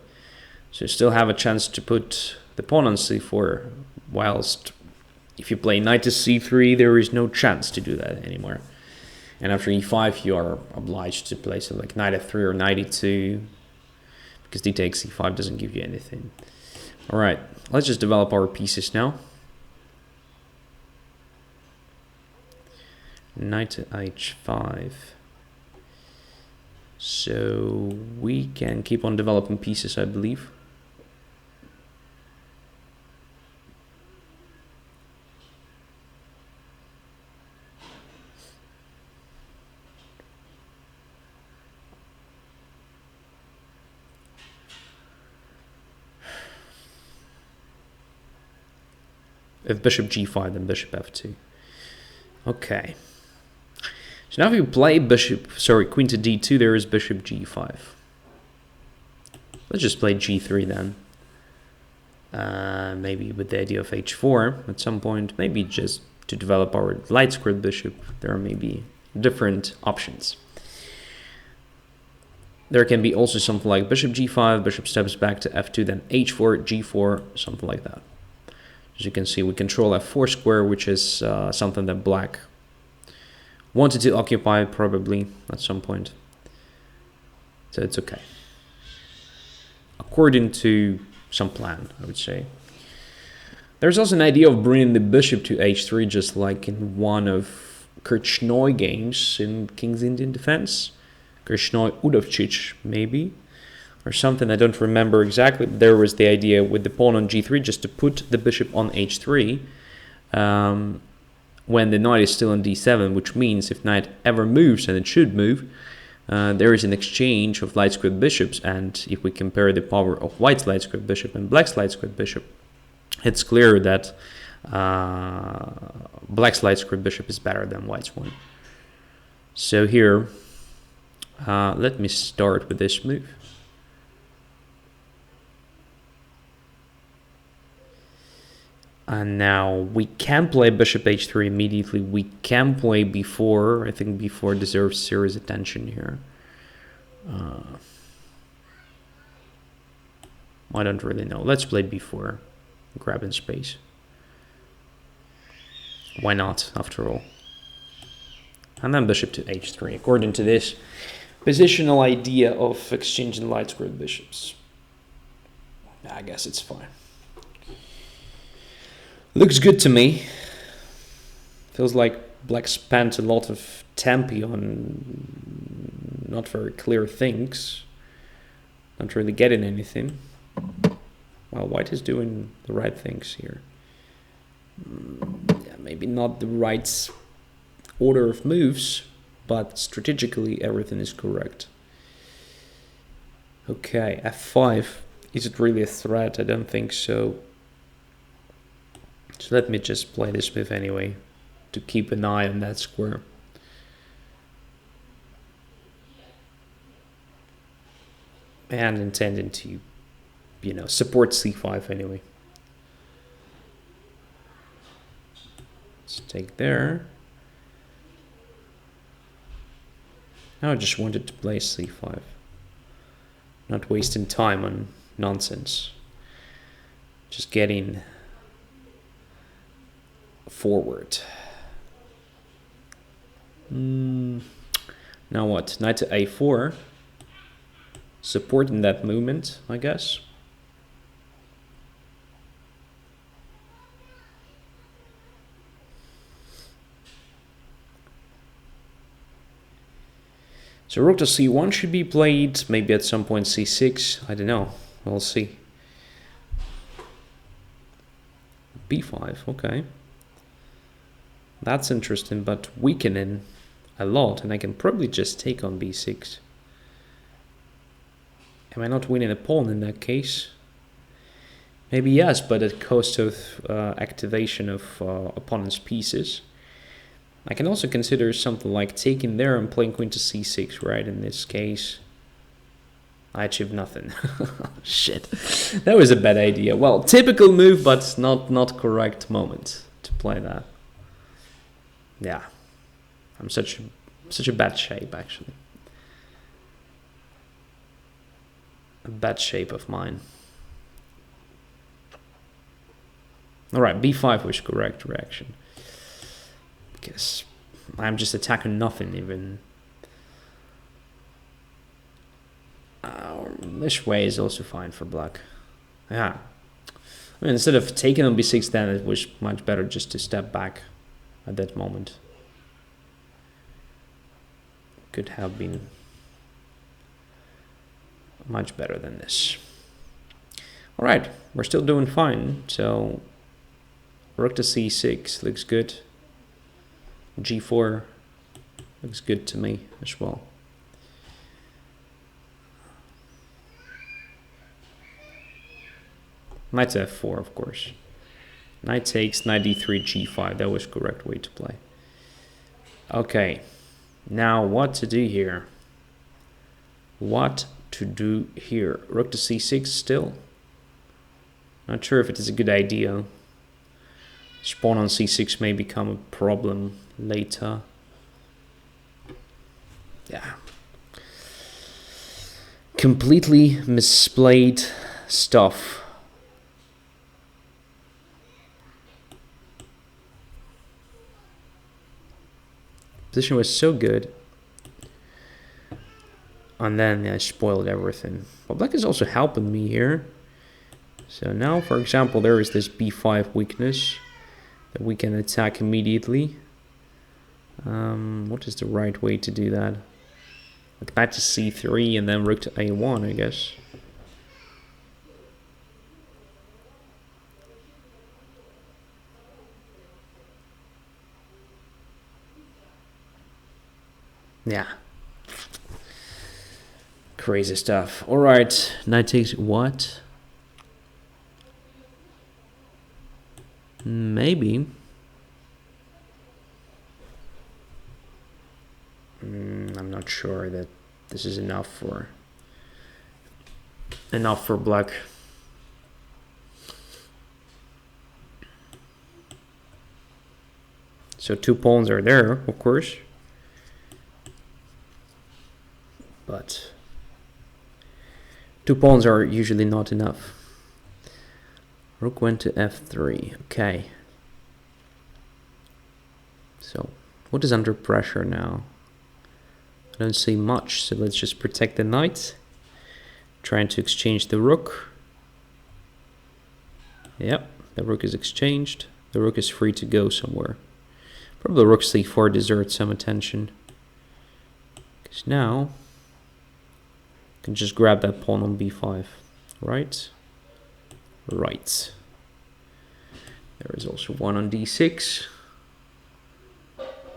So you still have a chance to put the pawn on c4, whilst if you play knight to c3, there is no chance to do that anymore. And after e5, you are obliged to play something like knight f3 or knight e2, because d takes e5 doesn't give you anything. All right, let's just develop our pieces now. Knight to h5. So we can keep on developing pieces, I believe. If bishop g5, then bishop f2. Okay. So now if you play queen to d2, there is bishop g5. Let's just play g3 then. Maybe with the idea of h4 at some point. Maybe just to develop our light squared bishop. There are maybe different options. There can be also something like bishop g5, bishop steps back to f2, then h4, g4, something like that. As you can see, we control f4 square, which is something that black wanted to occupy probably at some point. So it's okay. According to some plan, I would say. There's also an idea of bringing the bishop to h3, just like in one of Kirchnoy games in King's Indian Defense. Kirchnoy Udovchich, maybe. Or something, I don't remember exactly. There was the idea with the pawn on g3 just to put the bishop on h3. when the knight is still on d7, which means if knight ever moves, and it should move, there is an exchange of light squared bishops, and if we compare the power of white's light squared bishop and black's light squared bishop, it's clear that black's light squared bishop is better than white's one. So here, let me start with this move. And now we can play bishop h3 immediately. We can play b4. I think b4 deserves serious attention here. I don't really know. Let's play b4. Grabbing space. Why not, after all? And then bishop to h3, according to this positional idea of exchanging light squared bishops. I guess it's fine. Looks good to me. Feels like black spent a lot of tempi on not very clear things. Not really getting anything. Well, white is doing the right things here. Yeah, maybe not the right order of moves, but strategically everything is correct. Okay, f5. Is it really a threat? I don't think so. So let me just play this move anyway, to keep an eye on that square. And intending to, you know, support c5 anyway. Let's take there. Now I just wanted to play c5. Not wasting time on nonsense. Just getting forward. Now what? Knight to a4. Supporting that movement, I guess. So rook to c1 should be played. Maybe at some point c6. I don't know. We'll see. b5. Okay. That's interesting, but weakening a lot, and I can probably just take on b6. Am I not winning a pawn in that case? Maybe yes, but at cost of activation of opponent's pieces. I can also consider something like taking there and playing queen to c6, right? In this case, I achieved nothing. Shit, that was a bad idea. Well, typical move, but not correct moment to play that. Yeah, I'm such a bad shape, actually. A bad shape of mine. All right, b5 was correct reaction. Because I'm just attacking nothing even. This way is also fine for black. Yeah. I mean, instead of taking on b6, then it was much better just to step back at that moment. Could have been much better than this. All right, we're still doing fine. So rook to c6 looks good. g4 looks good to me as well. Knight to f4, of course. Knight takes, knight d3, g5. That was the correct way to play. Okay, now what to do here? What to do here? Rook to c6 still. Not sure if it is a good idea. Pawn on c6 may become a problem later. Yeah. Completely misplayed stuff. Position was so good. And then I spoiled everything. But black is also helping me here. So now, for example, there is this b5 weakness that we can attack immediately. What is the right way to do that? Like knight to c3 and then rook to a1, I guess. Yeah. Crazy stuff. All right, knight takes what? Maybe. I'm not sure that this is enough for black. So 2 pawns are there, of course, but 2 pawns are usually not enough. Rook went to f3. Okay. So what is under pressure now? I don't see much, so let's just protect the knight. Trying to exchange the rook. Yep, the rook is exchanged. The rook is free to go somewhere. Probably rook c4 deserves some attention. Because now I can just grab that pawn on b5. Right? Right. There is also one on d6.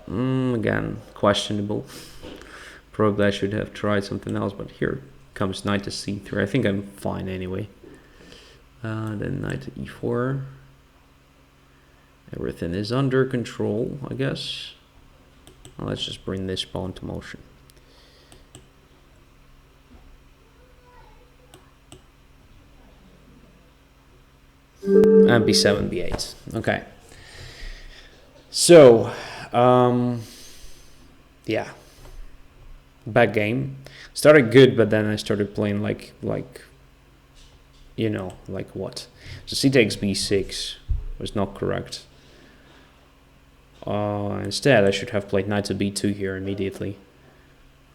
Again, questionable. Probably I should have tried something else, but here comes knight to c3. I think I'm fine anyway. Then knight to e4. Everything is under control, I guess. Well, let's just bring this pawn to motion. And b7, b8. Okay. So, yeah. Bad game. Started good, but then I started playing like you know, like what? So c takes b6 was not correct. Instead, I should have played knight to b2 here immediately.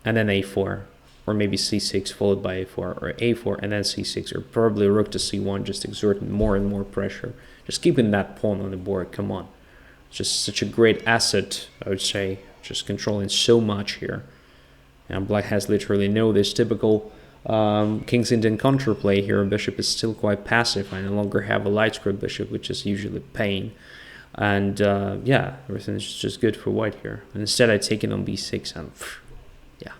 And then a4. Or maybe c6 followed by a4. Or a4 and then c6. Or probably rook to c1, just exerting more and more pressure. Just keeping that pawn on the board, come on. Just such a great asset, I would say. Just controlling so much here. And black has literally no this typical King's Indian counterplay here. Bishop is still quite passive. I no longer have a light square bishop, which is usually pain. And yeah, everything is just good for white here. And instead I take it on b6 and yeah,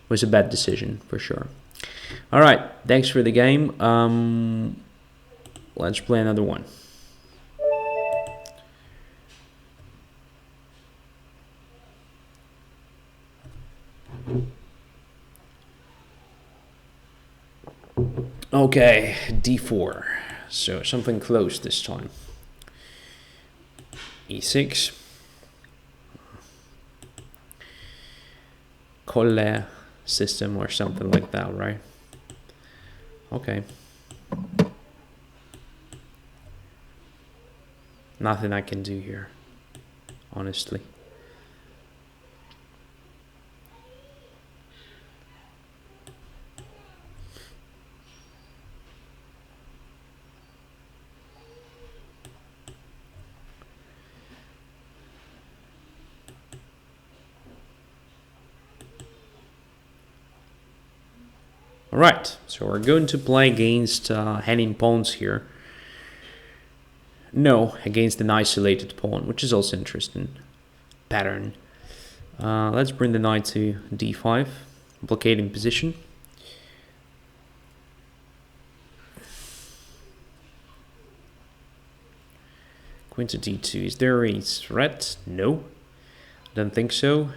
was a bad decision for sure. All right, thanks for the game. Let's play another one. Okay, d4. So something close this time. e6. Colle system or something like that, right? Okay. Nothing I can do here, honestly. Alright, so we're going to play against hanging pawns here. No, against an isolated pawn, which is also interesting pattern. Let's bring the knight to d5, blockading position. Queen to d2, is there a threat? No, don't think so.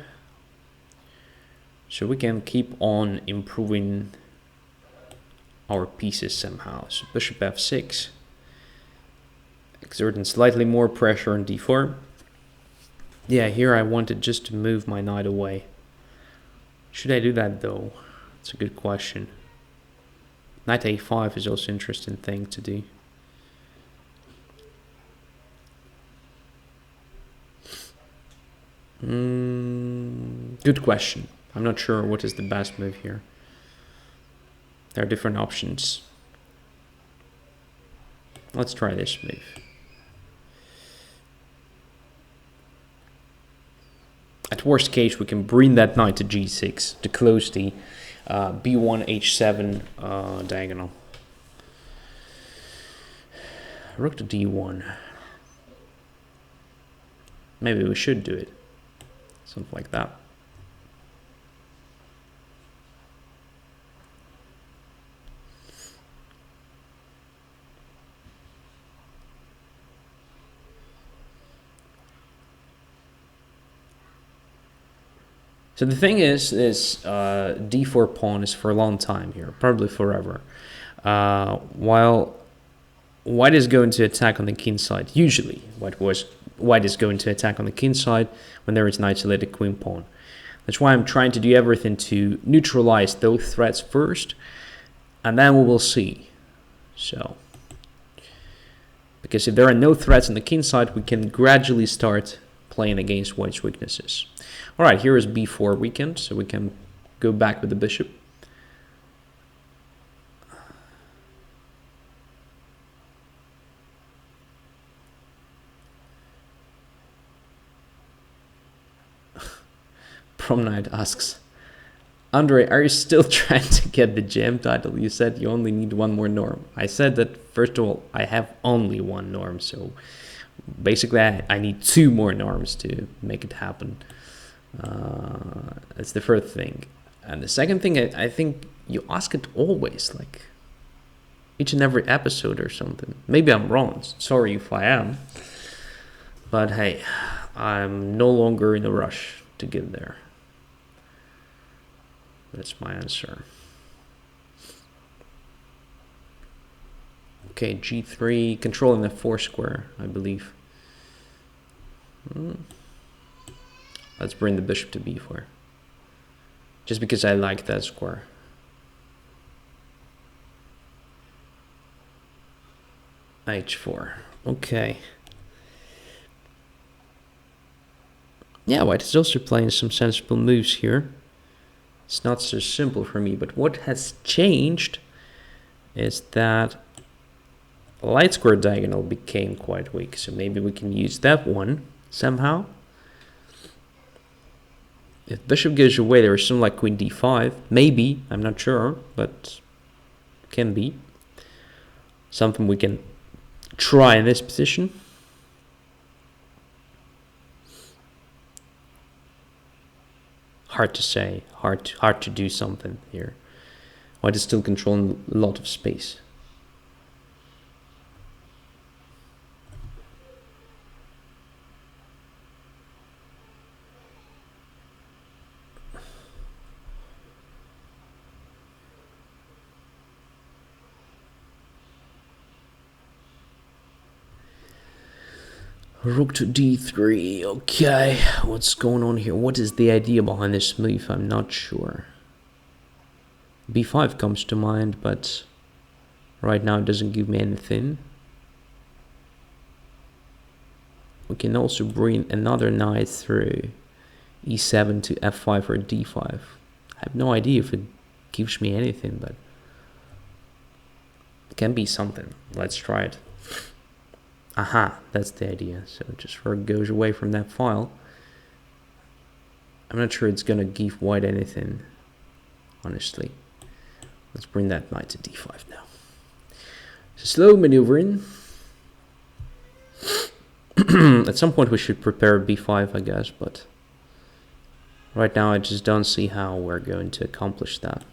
So we can keep on improving our pieces somehow. So bishop f6, exerting slightly more pressure on d4. Yeah, here I wanted just to move my knight away. Should I do that though? It's a good question. Knight a5 is also an interesting thing to do. Good question. I'm not sure what is the best move here. There are different options. Let's try this move. At worst case, we can bring that knight to g6 to close the b1 h7 diagonal. Rook to d1. Maybe we should do it. Something like that. So the thing is, d4 pawn is for a long time here, probably forever. While white is going to attack on the king side. Usually, white is going to attack on the king side when there is an isolated queen pawn. That's why I'm trying to do everything to neutralize those threats first, and then we will see. So, because if there are no threats on the king side, we can gradually start playing against white's weaknesses. All right, here is b4 weakened, so we can go back with the bishop. Prom Night asks, Andrey, are you still trying to get the jam title? You said you only need one more norm. I said that, first of all, I have only one norm, so basically I need two more norms to make it happen. That's the first thing. And the second thing, I think you ask it always, like each and every episode or something. Maybe I'm wrong. Sorry if I am. But hey, I'm no longer in a rush to get there. That's my answer. Okay, g3, controlling the 4 square, I believe. Let's bring the bishop to b4. Just because I like that square. h4. Okay. Yeah, white is also playing some sensible moves here. It's not so simple for me, but what has changed is that light square diagonal became quite weak, so maybe we can use that one somehow. If bishop goes away, there is something like queen d5, maybe, I'm not sure, but can be something we can try in this position. Hard to say, hard to do something here. White is still controlling a lot of space. Rook to d3, okay, what's going on here? What is the idea behind this move? I'm not sure. b5 comes to mind, but right now it doesn't give me anything. We can also bring another knight through e7 to f5 or d5. I have no idea if it gives me anything, but it can be something. Let's try it. Aha, that's the idea. So just rook goes away from that file. I'm not sure it's gonna give white anything, honestly. Let's bring that knight to d5 now. So slow maneuvering. At some point we should prepare b5, I guess, but right now I just don't see how we're going to accomplish that.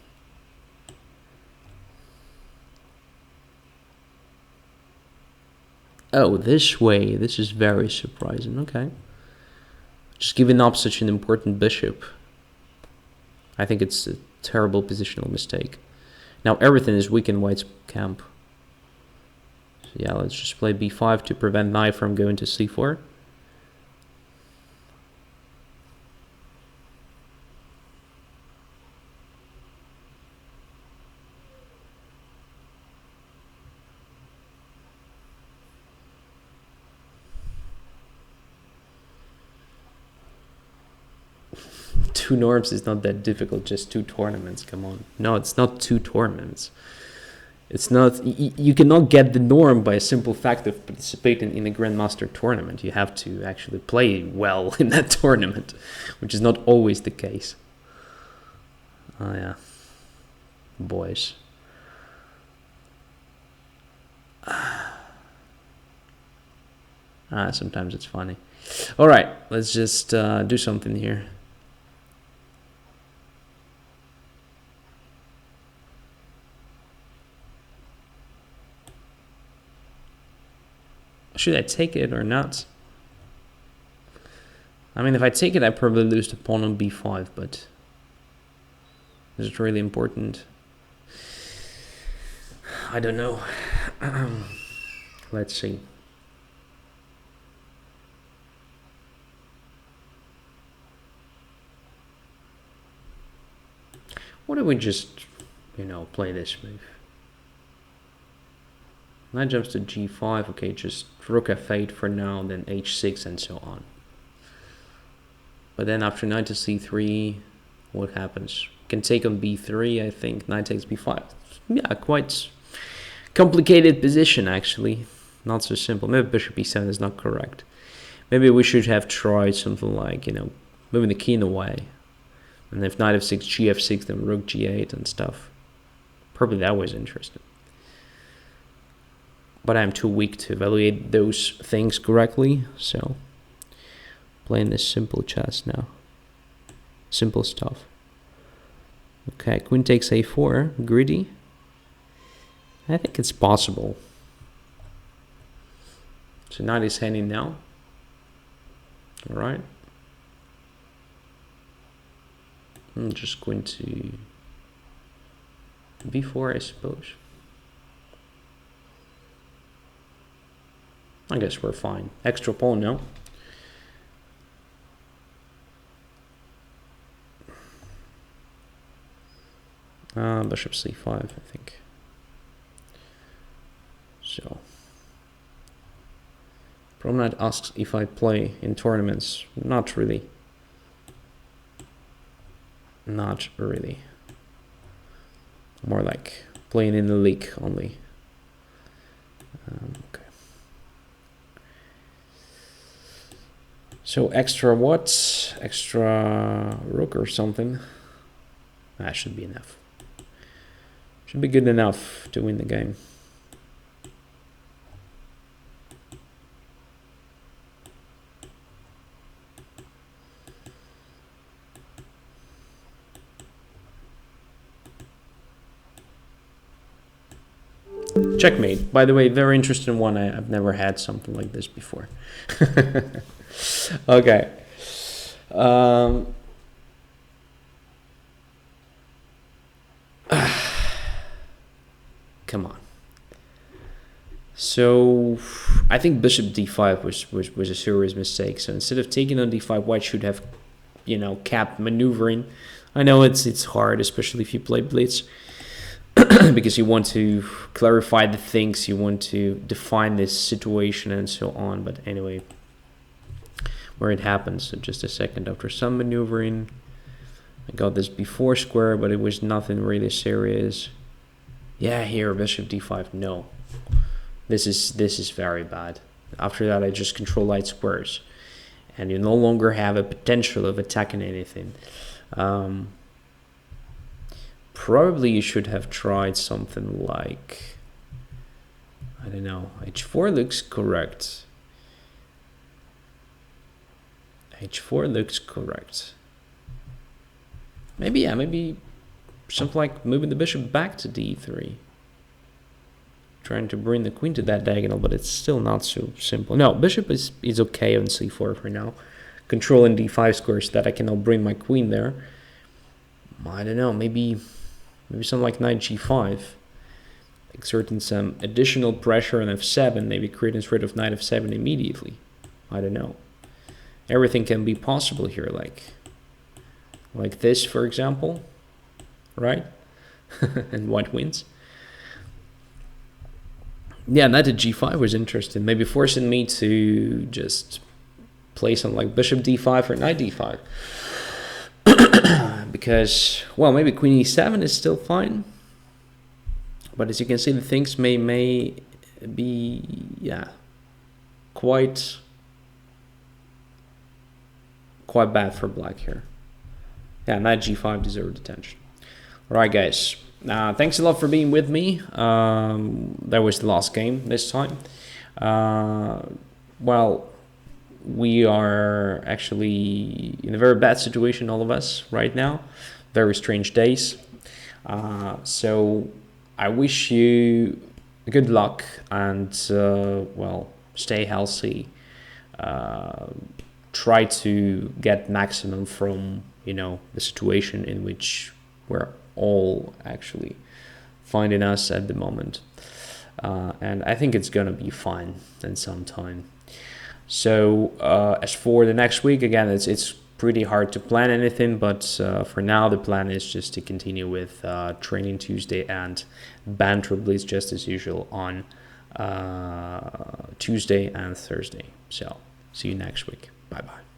Oh, this way. This is very surprising. Okay. Just giving up such an important bishop. I think it's a terrible positional mistake. Now everything is weak in white's camp. So yeah, let's just play b5 to prevent knight from going to c4. Two norms is not that difficult, just 2 tournaments, come on. No, it's not 2 tournaments. It's not, you cannot get the norm by a simple fact of participating in a Grandmaster tournament. You have to actually play well in that tournament, which is not always the case. Oh yeah, boys. Sometimes it's funny. All right, let's just do something here. Should I take it or not? I mean, if I take it, I probably lose the pawn on b5, but is it really important? I don't know. Let's see. What if we just, play this move? Knight jumps to g5. Okay, just rook f8 for now, then h6 and so on. But then after knight to c3, what happens? Can take on b3, I think. Knight takes b5. Yeah, quite complicated position, actually. Not so simple. Maybe bishop e7 is not correct. Maybe we should have tried something like, moving the key away. And if knight f6, gf6, then rook g8 and stuff. Probably that was interesting. But I'm too weak to evaluate those things correctly, so playing this simple chess now. Simple stuff. Okay, queen takes a4, greedy. I think it's possible. So knight is handing now. All right. I'm just going to b4, I suppose. I guess we're fine. Extra pawn now. Bishop c5, I think. So, Promenade asks if I play in tournaments. Not really. Not really. More like playing in the league only. Okay. So extra what? Extra rook or something? That should be enough. Should be good enough to win the game. Checkmate. By the way, very interesting one. I've never had something like this before. Okay. Come on. So I think bishop d5 was a serious mistake. So instead of taking on d5, white should have, kept maneuvering. I know it's hard, especially if you play blitz. Because you want to clarify the things, you want to define this situation and so on. But anyway, where it happens, so just a second, after some maneuvering, I got this b4 square, but it was nothing really serious. Yeah, here, bishop d5, no. This is very bad. After that, I just control light squares. And you no longer have a potential of attacking anything. Probably you should have tried something like, I don't know, h4 looks correct. h4 looks correct. Maybe, yeah, maybe something like moving the bishop back to d3. Trying to bring the queen to that diagonal, but it's still not so simple. No, bishop is okay on c4 for now. Controlling d5 square so that I can now bring my queen there. I don't know, maybe something like knight g5, exerting some additional pressure on f7, maybe creating rid of knight f7 immediately. I don't know. Everything can be possible here, like this, for example, right? And white wins. Yeah, knight to g5 was interesting, maybe forcing me to just play something like bishop d5 or knight d5. Because, well, maybe queen e7 is still fine. But as you can see, the things may be, yeah, quite bad for black here. Yeah, knight g5 deserved attention. All right, guys. Thanks a lot for being with me. That was the last game this time. Well, we are actually in a very bad situation, all of us, right now. Very strange days. So I wish you good luck and, well, stay healthy. try to get maximum from, the situation in which we're all actually finding us at the moment. And I think it's gonna be fine in some time. So as for the next week, again, it's pretty hard to plan anything, but for now the plan is just to continue with Training Tuesday and Banter Blitz just as usual on Tuesday and Thursday. So see you next week. Bye bye.